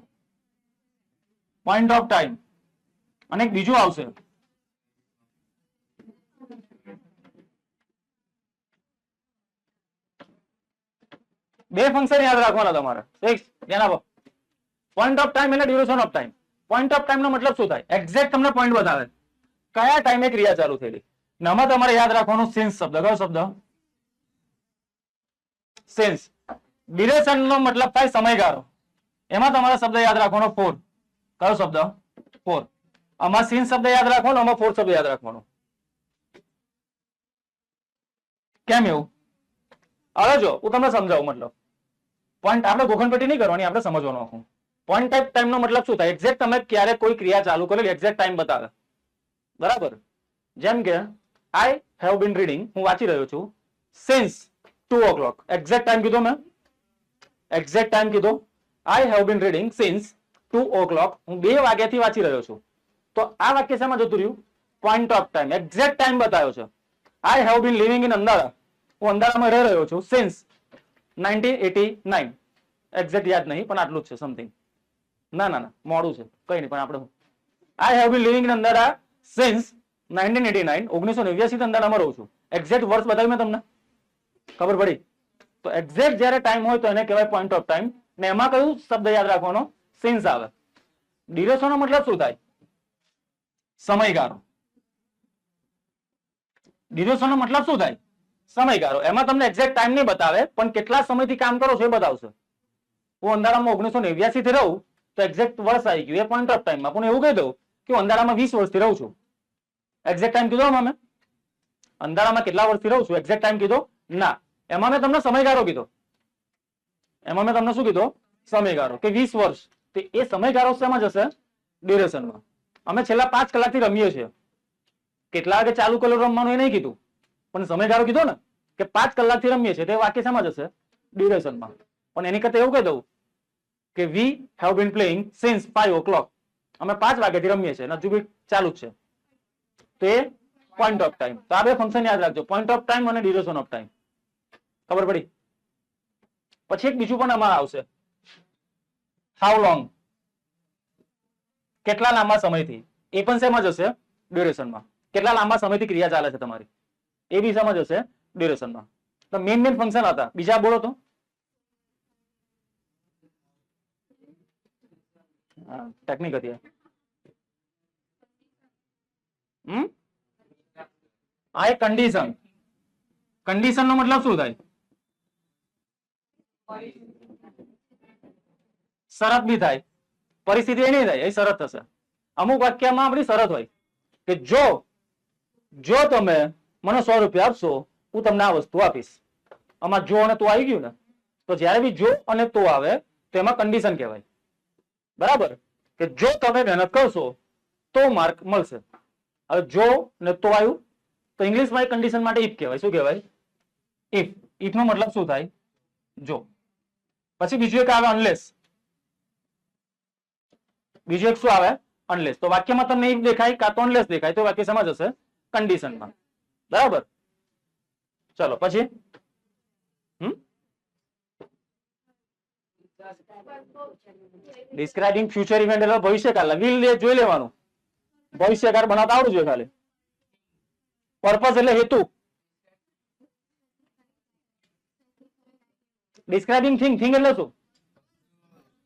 પોઈન્ટ ઓફ ટાઈમ અને એક બીજું આવશે બે ફંક્શન યાદ રાખવાના તમારે. ધ્યાન આપો. પોઈન્ટ ઓફ ટાઈમ અને duration of time. Point of time નો મતલબ શું થાય? એક્ઝેક્ટ તમને પોઈન્ટ બતાવે કયા ટાઈમે ક્રિયા ચાલુ થયેલી. આમાં તમારે યાદ રાખવાનું સિન્સ શબ્દ. કયો શબ્દ? સિન્સ. ડ્યુરેશન નો મતલબ થાય સમયગાળો. એમાં તમારે શબ્દ યાદ રાખવાનો ફોર. કયો શબ્દ? ફોર. આમાં સિન્સ શબ્દ યાદ રાખવાનો, આમાં ફોર શબ્દ યાદ રાખવાનો. કેમ એવું? હવે જો હું તમને સમજાવું. મતલબ પોઈન્ટ આપણે ગોખણપટ્ટી નહીં કરવાની, આપણે સમજવાનું આખું. પોઈન્ટ ઓફ ટાઈમ નો મતલબ શું થાય? એક્ઝેક્ટ તમે ક્યારે કોઈ ક્રિયા ચાલુ કરેલી એક્ઝેક્ટ ટાઈમ બતાવે. બરાબર. જેમ કે આઈ હેવ બીન રીડિંગ, હું વાંચી રહ્યો છું સિન્સ 2 o'clock. એક્ઝેક્ટ ટાઈમ કીધો મેં? એક્ઝેક્ટ ટાઈમ કીધો. આઈ have bin reading since 2 o'clock. હું 2 વાગ્યાથી વાંચી રહ્યો છું. તો આ વાક્ય શેમાં જતું રહ્યું? Point of time. Exact time બતાવ્યો છે. I have been living in Andara. હું અંદારામાં રહી રહ્યો છું સિન્સ 1989. એક્ઝેક્ટ યાદ નહીં પણ આટલું જ છે સમથિંગ. ના મોડું છે, કઈ નહીં. પણ આપણે I have been living in Andara since 1989. 1989 થી અંદારામાં રહું છું. એક્ઝેક્ટ વર્ષ બતાવ્યું મેં તમને? ખબર પડી? તો એક્ઝેક્ટ જ્યારે ટાઈમ હોય તો એને કહેવાય પોઈન્ટ ઓફ ટાઈમ. ને એમાં કયું શબ્દ યાદ રાખવાનો? સિન્સ આવે. ડ્યુરેશન નો મતલબ શું થાય? સમયગાળો. ડ્યુરેશન નો મતલબ શું થાય? સમયગાળો. એમાં તમને એક્ઝેક્ટ ટાઈમ નહીં બતાવે પણ કેટલા સમયથી કામ કરો છો એ બતાવશે. હું અંધારામાં 1989 થી રહું તો એક્ઝેક્ટ વર્ષ આવી ગયું એ પોઈન્ટ ઓફ ટાઈમમાં. પણ એવું કહી દઉં કે હું અંધારામાં 20 વર્ષથી રહું છું. એક્ઝેક્ટ ટાઈમ કીધો મેં? અંધારામાં કેટલા વર્ષથી રહું છું એક્ઝેક્ટ ટાઈમ કીધો? ના. એમાં મેં તમને સમયગાળો કીધો. એમાં મેં તમને શું કીધો? સમયગાળો. કે 20 વર્ષ. તો એ સમયગાળો શેમાં જશે? ડ્યુરેશનમાં. અમે છેલ્લા 5 કલાકથી રમીએ છીએ. કેટલા વાગે ચાલુ કરેલું રમવાનું એ નહીં કીધું પણ સમયગાળો કીધો ને કે 5 કલાકથી રમીએ છીએ. તે વાક્ય શેમાં જશે? ડ્યુરેશનમાં. પણ એની કરતા એવું કહી દઉં કે we have been playing since 5 o'clock. અમે 5 વાગ્યાથી રમીએ છીએ, હજુ બી ચાલુ જ છે. તો એ પોઈન્ટ ઓફ ટાઈમ. તો આ બે ફંક્શન યાદ રાખજો, પોઈન્ટ ઓફ ટાઈમ અને ડ્યુરેશન ઓફ ટાઈમ. ખબર પડી? પછી એક બીજું પણ આમાં આવશે, હાઉ લોંગ. કેટલા લાંબા સમયથી. એ પણ શેમાં જશે? ડ્યુરેશનમાં. કેટલા લાંબા સમયથી ક્રિયા ચાલે છે તમારી, એ બી શેમાં જશે? ડ્યુરેશનમાં. તો મેઇન ફંક્શન હતા. બીજા બોલો તો. ટેકનિક હતી. આ એક કન્ડિશન. કન્ડિશન નો મતલબ શું થાય? શરત બી થાય, પરિસ્થિતિ એ નહીં થાય, એ શરત થશે. અમુક વાક્યમાં આપણી શરત હોય કે જો તમે મને 100 રૂપિયા આપશો હું તમને આ વસ્તુ આપીશ. આમાં જો અને તો આવી ગયું ને, તો જ્યારે બી જો અને તો આવે તો એમાં કન્ડિશન કહેવાય. બરાબર? કે જો તમે મહેનત કરશો તો માર્ક મળશે. હવે જો ને તો આવ્યું તો ઇંગ્લિશમાં એક કન્ડિશન માટે ઇફ કહેવાય. શું કહેવાય? ઇફ. ઇફ નો મતલબ શું થાય? જો. પછી બીજું એક આવે અનલેસ. બીજું એક શું આવે? અનલેસ. તો વાક્યમાં તમને ઇફ દેખાય કાં તો અનલેસ દેખાય તો વાક્ય સમજ હશે કન્ડિશનમાં. બરાબર? ચલો પછી ડિસ્ક્રાઇબિંગ ફ્યુચર ઇવેન્ટ એટલે ભવિષ્યકાળ. વિલ જોઈ લેવાનું. ભવિષ્યકાળ બનાવતા આવડવું જોઈએ ખાલી. પર્પઝ એટલે હેતુ. Describing thing. થિંગ એટલે શું?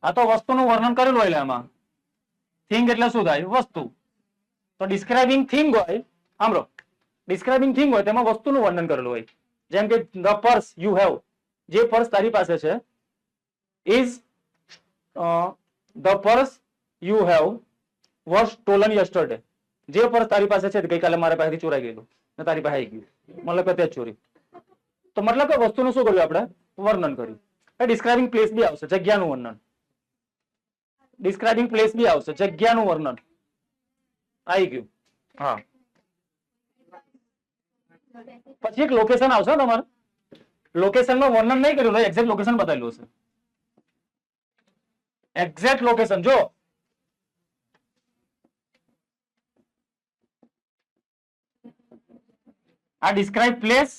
આ તો વસ્તુનું વર્ણન કરેલું હોય એમાં. થિંગ એટલે શું થાય? વસ્તુ. તો ડિસ્ક્રાઇબિંગ થિંગ હોય, સાંભળો, ડિસ્ક્રાઇબિંગ થિંગ હોય તેમાં વસ્તુનું વર્ણન કરેલું હોય. જેમ કે ધ પર્સ યુ હેવ. જે પર્સ તારી પાસે છે is the purse you have was stolen yesterday. જે પર્સ તારી પાસે છે ગઈકાલે મારા પાસેથી ચોરાઈ ગયેલું ને તારી પાસે આવી ગયું, મતલબ કે તે ચોરી. તો મતલબ કે વસ્તુનું શું કર્યું આપણે? વર્ણન કર્યું. ડિસ્ક્રાઇબિંગ પ્લેસ બી આવશે, જગ્યાનું વર્ણન. ડિસ્ક્રાઇબિંગ પ્લેસ બી આવશે, જગ્યાનું વર્ણન. આવી ગયું. હા. પછી એક લોકેશન આવશે તમારે. લોકેશનમાં વર્ણન નહીં કર્યું, એક્ઝેક્ટ લોકેશન બતાવેલું હશે. Exact location. જો આ ડિસ્ક્રાઇબ પ્લેસ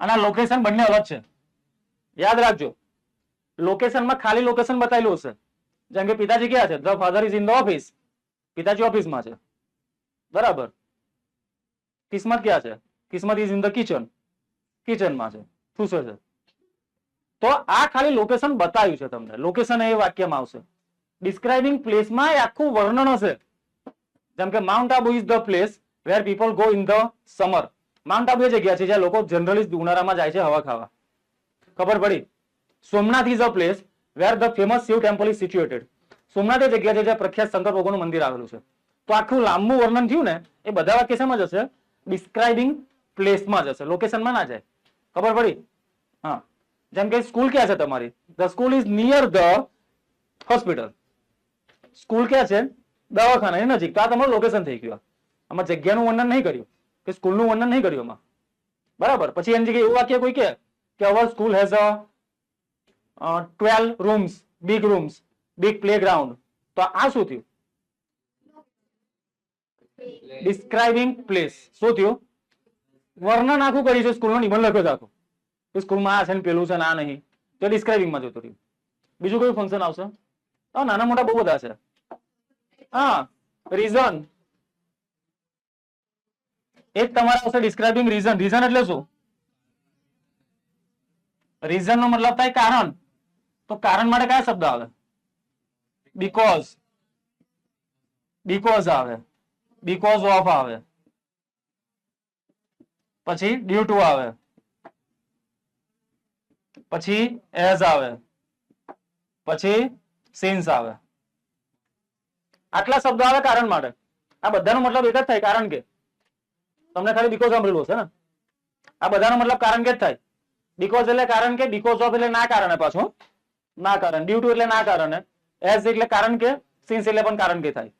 અને આ લોકેશન બંને અલગ છે, યાદ રાખજો. લોકેશનમાં ખાલી લોકેશન બતાવેલું હશે. જેમ કે પિતાજી ક્યાં છે? The father is in the office. પિતાજી ઓફિસમાં છે. બરાબર. કિસ્મત ક્યાં છે? કિસ્મત ઇઝ ઇન ધ કિચન. કિચનમાં છે, ઠૂસે છે. તો આ ખાલી લોકેશન બતાવ્યું છે તમને, લોકેશન એ વાક્યમાં આવશે. ડિસ્ક્રાઇબિંગ પ્લેસમાં એ આખું વર્ણન હશે. જેમ કે Mount Abu is the place where people go in the summer. Mount Abu એ જગ્યા છે જ્યાં લોકો જનરલી ઉનાળામાં જાય છે હવા ખાવા. ખબર પડી? Somnath is a place where the famous Shiv temple is situated. Somnath એ જગ્યા છે જ્યાં પ્રખ્યાત શંકર ભગવાનનું મંદિર આવેલું છે. તો આખું લાંબુ વર્ણન થયું ને એ બધા વાક્ય શેમાં જશે? ડિસ્ક્રાઇબિંગ પ્લેસમાં જશે, લોકેશનમાં ના જાય. ખબર પડી? હા. જેમ કે સ્કૂલ ક્યાં છે તમારી? The school is near the hospital. School ક્યાં છે? દવાખાના નજીક. તો આ તમારું લોકેશન થઈ ગયું. આમાં જગ્યાનું વર્ણન નહીં કર્યું કે સ્કૂલનું વર્ણન નહીં કર્યું આમાં. બરાબર. પછી એની જગ્યાએ એવું વાક્ય કોઈ કે our school has a 12 rooms, big playground. તો આ શું થયું? Describing place. શું થયું? વર્ણન આખું કર્યું છે, સ્કૂલનો નિબંધ લખ્યો છે આખો. સ્કૂલમાં આ છે ને પેલું છે ને આ નહીં. તો ડિસ્ક્રાઇબિંગમાં જતું રહ્યું. બીજું કયું ફંક્શન આવશે? નાના મોટા બહુ બધા છે. હા, રીઝન. એક તમારે આવશે ડિસ્ક્રાઇબિંગ રીઝન. રીઝન એટલે શું? રીઝન નો મતલબ થાય કારણ. તો કારણ માટે કયા શબ્દ આવે? બીકોઝ. બીકોઝ આવે, બીકોઝ ઓફ આવે, પછી ડ્યુ ટુ આવે, પછી એઝ આવે, પછી સિન્સ આવે. આટલા શબ્દો આવે કારણ માટે. આ બધાનો મતલબ એક જ થાય, કારણ કે. તમને ખાલી બીકોઝ સાંભળેલું હશે ને? આ બધાનો મતલબ કારણ કે જ થાય. બીકોઝ એટલે કારણ કે, બીકોઝ ઓફ એટલે ના કારણે, પાછું ના કારણ, ડ્યુ ટુ એટલે ના કારણે, એઝ એટલે કારણ કે, સિન્સ એટલે પણ કારણ કે થાય.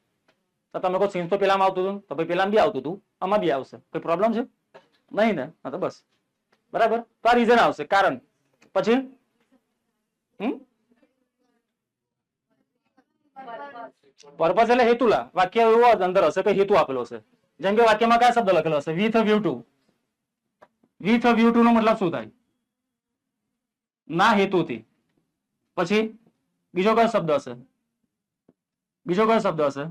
તો તમે કહો સિન્સ તો પેલામાં આવતું હતું, તો ભાઈ પેલામાં બી આવતું હતું, આમાં બી આવશે. કોઈ પ્રોબ્લેમ છે? નહીં ને? હા, તો બસ બરાબર. તો આ રીઝન આવશે, કારણ. પછી પર્પઝ એટલે હેતુલા. વાક્ય એવું અંદર હશે કે હેતુ આપેલો હશે. જેમ કે વાક્યમાં કયા શબ્દ લખેલો હશે? With a view to. With a view to નો મતલબ શું થાય? ના હેતુથી. પછી બીજો કયો શબ્દ હશે? બીજો કયો શબ્દ હશે?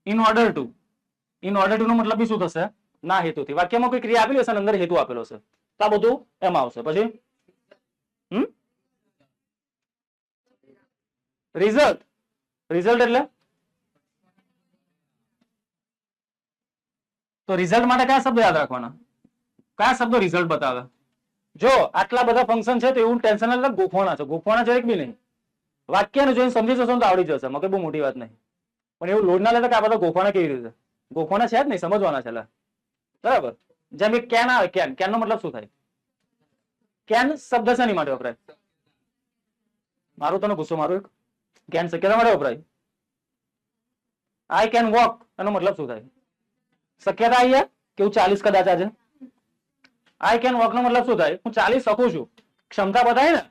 In order to. In order to નો મતલબ બી શું થશે? ના હેતુથી. વાક્યમાં કોઈ ક્રિયા આપેલી હશે ને અંદર હેતુ આપેલો હશે. તો આ બધું એમાં આવશે. પછી રિઝલ્ટ. રિઝલ્ટ એટલે તો રિઝલ્ટ માટે કયા શબ્દ યાદ રાખવાના? કયા શબ્દો રિઝલ્ટ બતાવે? જો આટલા બધા ફંક્શન છે તો એવું ટેન્શન એટલે ગોખવાના છે. ગોખવાના છે એક બી નહીં. વાક્યને જોઈને સમજી જશો તો આવડી જશે. મકે બહુ મોટી વાત નહીં. પણ એવું લોડ ના લેતા કે આ બધા ગોખવાના કેવી રીતે? ગોખવાના છે જ નહીં, સમજવાના છે. બરાબર. જેમ કે કેન આવે, કેન. કેન નો મતલબ શું થાય? કેન શબ્દ શેની માટે વપરાય? મારું તને ગુસ્સો મારું એક. કેન શક્યતા માટે વપરાય. આઈ કેન વોક એનો મતલબ શું થાય? શક્યતા આવી કે હું 40 કદાચ આજે. આઈ કેન વોક નો મતલબ શું થાય? હું ચાલી શકું છું. ક્ષમતા બતાવી ને?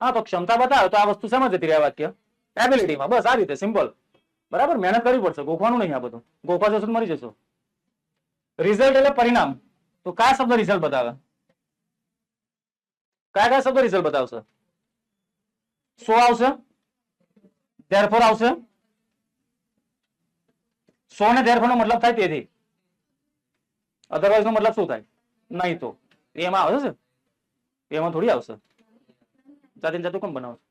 હા, તો ક્ષમતા બતાવે તો આ વસ્તુ શેમાં જતી રહે? વાક્ય એબિલિટીમાં. બસ આ રીતે સિમ્પલ. બરાબર. મહેનત કરવી પડશે, ગોખવાનું નહીં. આ બધું ગોખવા જશો તો મરી જશો. રિઝલ્ટ એટલે પરિણામ. તો કયા શબ્દ રિઝલ્ટ બતાવે? કયા કયા શબ્દ રિઝલ્ટ બતાવશે? સો આવશે, ધેરફોર આવશે. સો ને ધેરફોર નો મતલબ થાય તેથી. અધરવાઇઝ નો મતલબ શું થાય? નહીં તો. એમાં આવશે, એમાં થોડી આવશે. જાતે જાતું કેમ બનાવશે?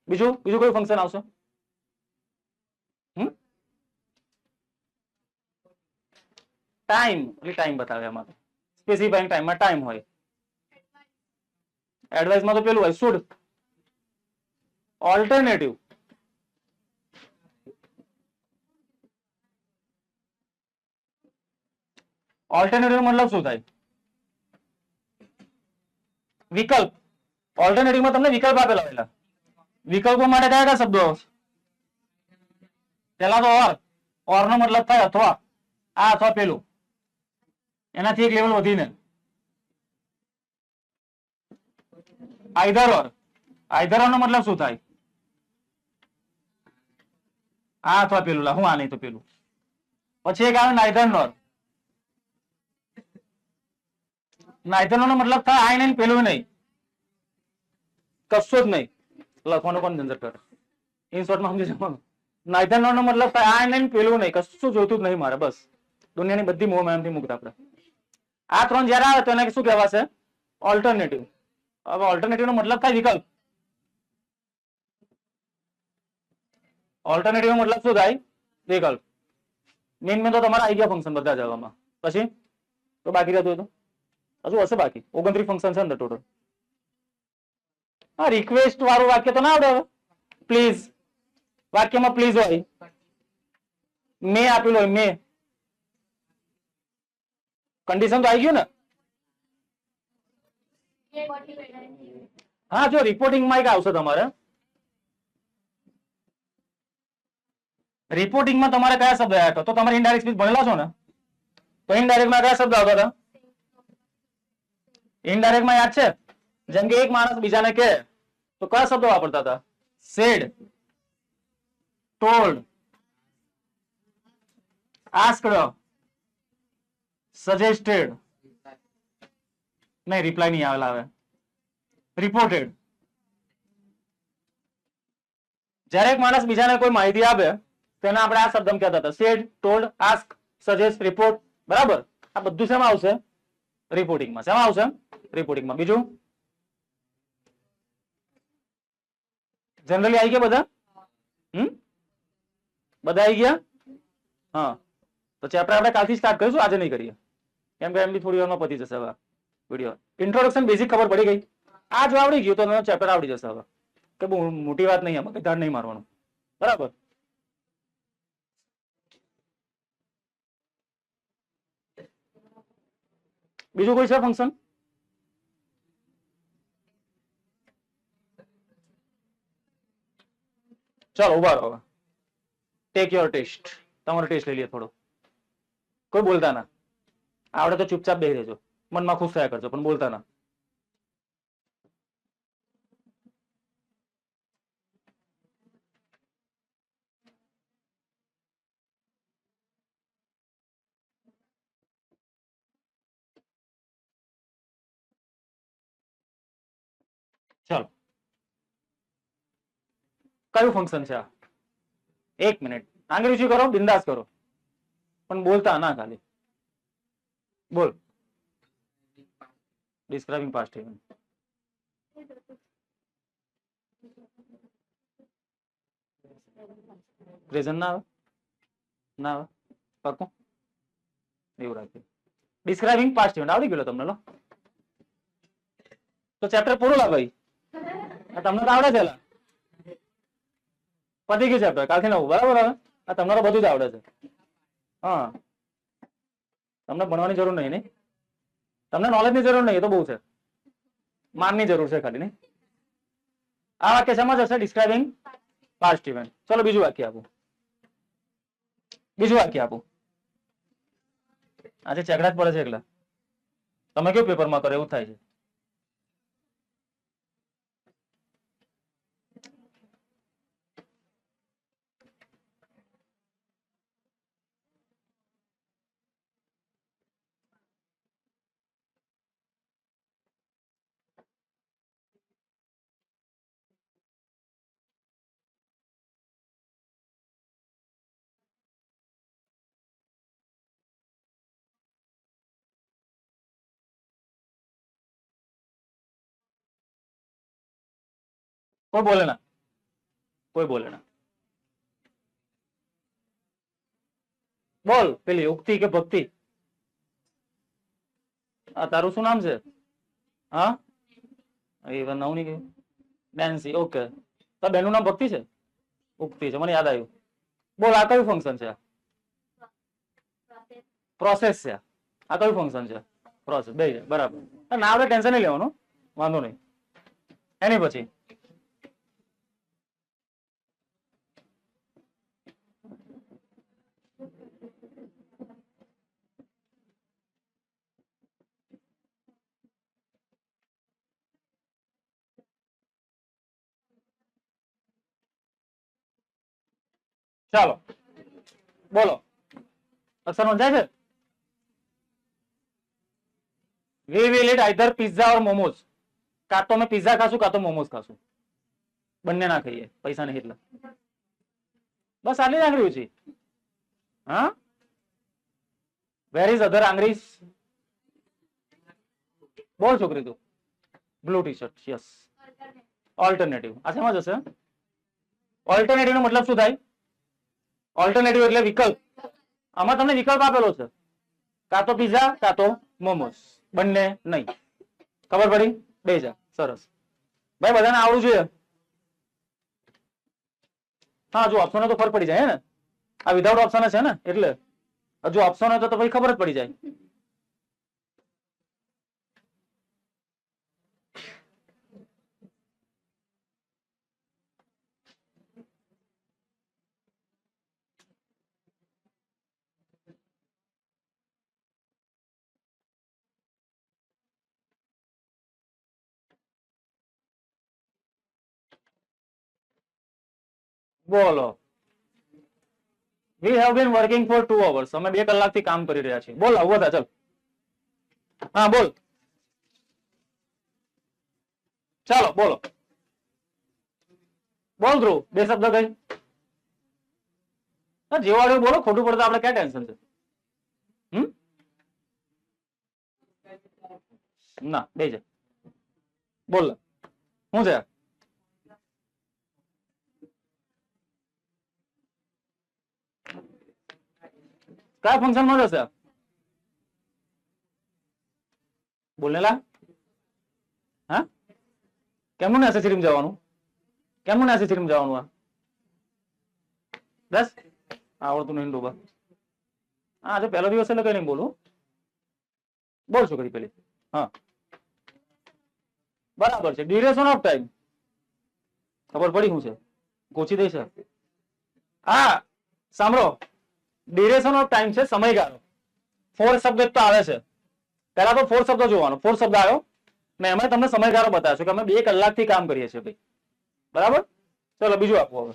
બીજું કોઈ ફંક્શન આવશે? ટાઈમ એટલે ટાઈમ બતાવે. એમાં સ્પેસિફાઈંગ ટાઈમમાં ટાઈમ હોય. એડવાઇસમાં તો પેલું હોય શુડ. ઓલ્ટરનેટિવ. ઓલ્ટરનેટિવ મતલબ શું થાય? વિકલ્પ. ઓલ્ટરનેટિવમાં તમને વિકલ્પ આપેલા હોય. વિકલ્પો માટે કયા કયા શબ્દો? પેલા તો ઓર. ઓર નો મતલબ થાય અથવા. આ અથવા પેલું. એનાથી એક લેવલ વધીને આઈધર ઓર. આઈધર ઓર નો મતલબ શું થાય? આ અથવા પેલું. હું આ નહીં તો પેલું. પછી એક આવે નાઈધર નોર. નાઈધર નો મતલબ થાય આ નહીં પેલું નહીં, કશું જ નહીં. લખવાનો કોણ ઝંઝટ કરે? ઇન શોર્ટમાં સમજી જવાનું. નાઈધર નો મતલબ થાય આ નહીં પેલું નહીં, કશું જોઈતું જ નહીં મારે. બસ દુનિયાની બધી મોહ માયાથી મુક્ત આપણે. આ ત્રણ જયારે આવે તો એને શું કહેવાશે? ઓલ્ટરનેટિવ. હવે ઓલ્ટરનેટિવ નો મતલબ થાય વિકલ્પ. ઓલ્ટરનેટિવ નો મતલબ શું થાય? વિકલ્પ. મેન તો તમારા આવી ગયા ફંક્શન બધા જવામાં. પછી તો બાકી રહેતું હતું હજુ હશે બાકી 29 ફંક્શન છે અંદર ટોટલ. હા, રિક્વેસ્ટ વાળું વાક્ય તો ના આવડે હવે. પ્લીઝ વાક્યમાં પ્લીઝ હોય, મે આપેલું હોય, મે કન્ડિશન તો આવી ગયું ને. હા, જો રિપોર્ટિંગમાં એક આવશે તમારે. રિપોર્ટિંગમાં તમારે કયા શબ્દ આવ્યા હતા? તો તમારે ઇનડાયરેક્ટ સ્પીચ ભણેલા છો ને, તો ઇનડાયરેક્ટમાં કયા શબ્દ આવતા હતા? ઇનડાયરેક્ટમાં યાદ છે? જેમ કે એક માણસ બીજાને કહે તો કયા શબ્દો વાપરતા હતા? Said, told, asked, suggested. નહીં, રિપ્લાય નહીં આવેલા હવે. રિપોર્ટેડ. જ્યારે એક માણસ બીજાને કોઈ માહિતી આપે તેને આપણે આ શબ્દ કહેતા હતા said, told, ask, suggest, report. બરાબર. આ બધું શેમાં આવશે? રિપોર્ટિંગમાં. શેમાં આવશે? રિપોર્ટિંગમાં. બીજું જનરલી આવી ગયા બધા? બધા આવી ગયા? હા, તો ચેપ્ટર આપણે કાલથી સ્ટાર્ટ કરીશું, આજે નહીં કરીએ કેમ કે એમ બી થોડી વારમાં પતી જશે. હવે વિડીયો ઇન્ટ્રોડક્શન બેઝિક ખબર પડી ગઈ. આ જો આવડી ગયું તો ચેપ્ટર આવડી જશે. હવે કે બહુ મોટી વાત નહીં, આમાં ધાડ નહીં મારવાનું. બરાબર. બીજું કોઈ છે ફંક્શન? ચાલો ઉભા રહો. હવે ટેક યોર ટેસ્ટ. તમારો ટેસ્ટ લઈ લઈએ થોડો. કોઈ બોલતા ના. આવડે તો ચૂપચાપ બેસી રહેજો, મનમાં ખુશ થયા કરજો, પણ બોલતા ના. ચાલો, કયું ફંક્શન છે આ? એક મિનિટ, આંગળી કરો, બિંદાસ કરો, પણ બોલતા ના. ખાલી બોલ. Describing past event. પ્રેઝન્ટ ના આવે? ના આવે? પાકું? એવું રાખીએ. ડિસ્ક્રાઇબિંગ પાસ્ટ ઇવેન્ટ આવડી ગયો તમને? લો તો ચેપ્ટર પૂરું લા ભાઈ. તમને તો આવડે છે. પતી ગયું ચેપ્ટર. કાલથી નવું. બરાબર. હવે આ તમને બધું જ આવડે છે. હા, તમને ભણવાની જરૂર નહીં. નહીં, તમને નોલેજની જરૂર નહીં, એ તો બહુ છે. માનની જરૂર છે ખાલી. નહીં, આ વાક્ય શેમાં જશે? Describing past event. ચલો બીજું વાક્ય આપું. બીજું વાક્ય આપું. આજે ચેકડા જ પડે છે એકલા. તમે કેવું પેપરમાં કરો એવું થાય છે. કોઈ બોલે ના. કોઈ બોલે ના. બોલ. પેલી ઉક્તિ કે ભક્તિ? તારું શું નામ છે? હા, એ નવું નહીં કહ્યું. નેન્સી. ઓકે, તો બેનનું નામ ભક્તિ છે? ઉક્તિ છે, મને યાદ આવ્યું. બોલ, આ કયું ફંક્શન છે? પ્રોસેસ છે. આ કયું ફંક્શન છે? પ્રોસેસ. બે બરાબર. ના આવડે ટેન્શન નહીં લેવાનું, વાંધો નહીં. એની પછી ચાલો બોલો. અક્ષર સમજાય છે? We will eat either pizza or momos. કાં તો અમે પિઝા ખાશું, કાં તો મોમોઝ ખાશું. બંને ના ખાઈએ, પૈસા નહીં એટલે. બસ આટલી જ આંગળી છે. હા, વેર ઇઝ અધર આંગળીઝ? બોલ છોકરી તું. Blue T shirt, yes. Alternative, આ શેમાં જશે? ઓલ્ટરનેટિવ નો મતલબ શું થાય? ઓલ્ટરનેટિવ એટલે વિકલ્પ. આમાં તમને વિકલ્પ આપેલો છે, કાં તો પીઝા કાં તો મોમોસ, બંને નહીં. ખબર પડી? 2000. સરસ ભાઈ, બધાને આવડવું જોઈએ. હા, જો ઓપ્શન તો ખબર પડી જાય ને, આ વિધાઉટ ઓપ્શન છે ને, એટલે હજુ ઓપ્શન હોય તો પછી ખબર જ પડી જાય. બોલો. We have been working for 2 hours. અમે 2 કલાકથી કામ કરી રહ્યા છીએ. બોલ, ઉભો થા, ચાલ. હા, બોલ. ચાલો બોલો, બોલ ધ્રુવ, 2 શબ્દ કઈ. જેવાડું બોલો, ખોટું પડે તો આપણે ક્યાં ટેન્શન છે? ના, બે છે. બોલ, શું છે? કયા ફંક્શન માં જશે? બોલેલા. હા, કેમનું નેસેસરી જવાનું? કેમનું નેસેસરી જવાનું? આ બસ આવડતું નહીં ડૂબા. હા, આજે પહેલો દિવસ એટલે કઈ નહીં બોલું. બોલ છોકરી પેલી. હા, બરાબર છે. ડ્યુરેશન ઓફ ટાઈમ ખબર પડી શું છે? ગોચી દઈશ. હા, સાંભળો, ડ્યુરેશન ઓફ ટાઈમ છે સમયગાળો. 4 શબ્દ તો આવે છે. પહેલા તો 4 શબ્દ જોવાનો. 4 શબ્દ આવ્યો ને એમાં તમને સમયગાળો બતાવશો કે અમે 2 કલાકથી કામ કરીએ છીએ ભાઈ. બરાબર, ચલો બીજું આપો હવે.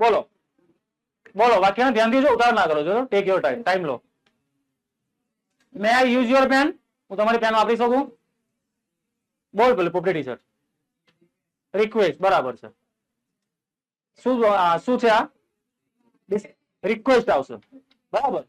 બોલો બોલો, વાક્યને ધ્યાન દીજો, ઉતાર ના કરો. જો ટેક યોર ટાઈમ, ટાઈમ લો. May I use your pen? હું તમારી પેન વાપરી શકું? બોલ પેલું પોપટી ટી શર્ટ. રિક્વેસ્ટ, બરાબર છે. શું શું છે આ? રિક્વેસ્ટ આવશે, બરાબર.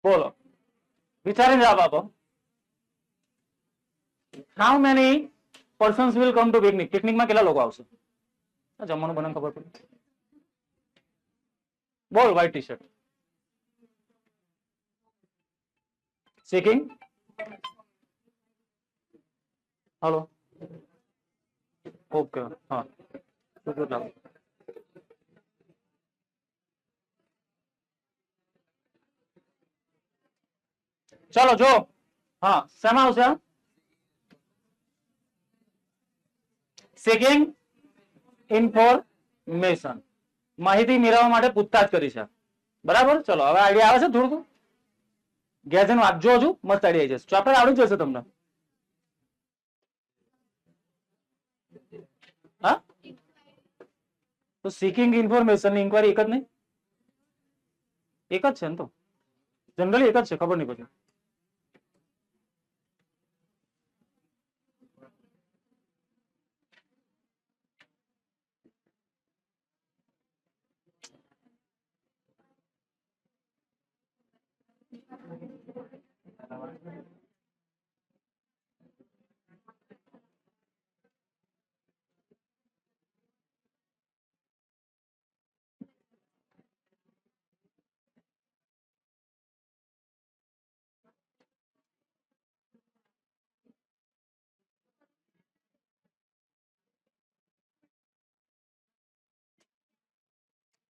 બોલો, વિચારીને જવાબ આપો. How many persons will come to picnic? પિકનિકમાં કેટલા લોકો આવશે? જમવાનું બનાવ ખબર પડી. બોલ, વ્હાઈટ ટી શર્ટ. સેકિંગ. Hello, okay. હા, ચાલો જો. હા, શેમાં આવશે? સેકિંગ ઇન્ફોર્મેશન, માહિતી મેળવવા માટે પૂછતાછ કરી છે. બરાબર, ચલો હવે આઈડિયા આવે છે થોડું. ઘેર જઈને વાંચજો, હજુ મસ્ત આઈડિયા આવી જશે. ચોપડે આવડી જશે તમને. હા, તો સિકિંગ ઇન્ફોર્મેશન ની ઇન્કવાયરી એક જ નહીં? એક જ છે ને, તો જનરલી એક જ છે, ખબર નહીં પછી.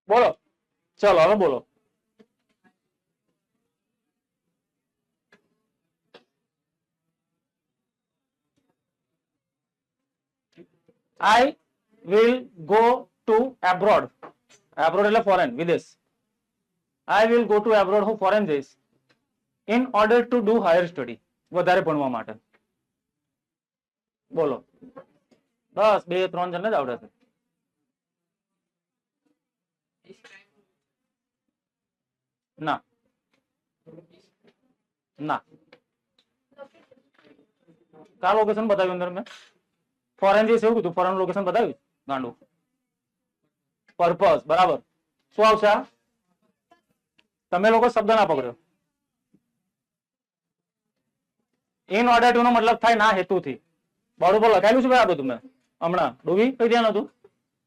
બોલો, ચલો હવે બોલો. I will go to abroad. Abroad એટલે ફોરેન, વિદેશ. I will go to abroad, હું ફોરેન જઈશ. In order to do higher study, વધારે ભણવા માટે. બોલો, બસ 2-3 જણને જ આવડે છે. ના ના, કા લોકેશન બતાવ્યું અંદર મેં? ફોરેન જઈશ એવું કીધું, ફોરેન લોકેશન બતાવ્યું ગાંડું. પર્પઝ, બરાબર. શું આવશે આ? તમે લોકો શબ્દ ના પકડ્યો. ઇન ઓર્ડર ટુ નો મતલબ થાય ના હેતુથી. બરોબર લખાયેલું છે ભાઈ આ બધું મેં હમણાં. ડોવી કઈ ધ્યાન હતું?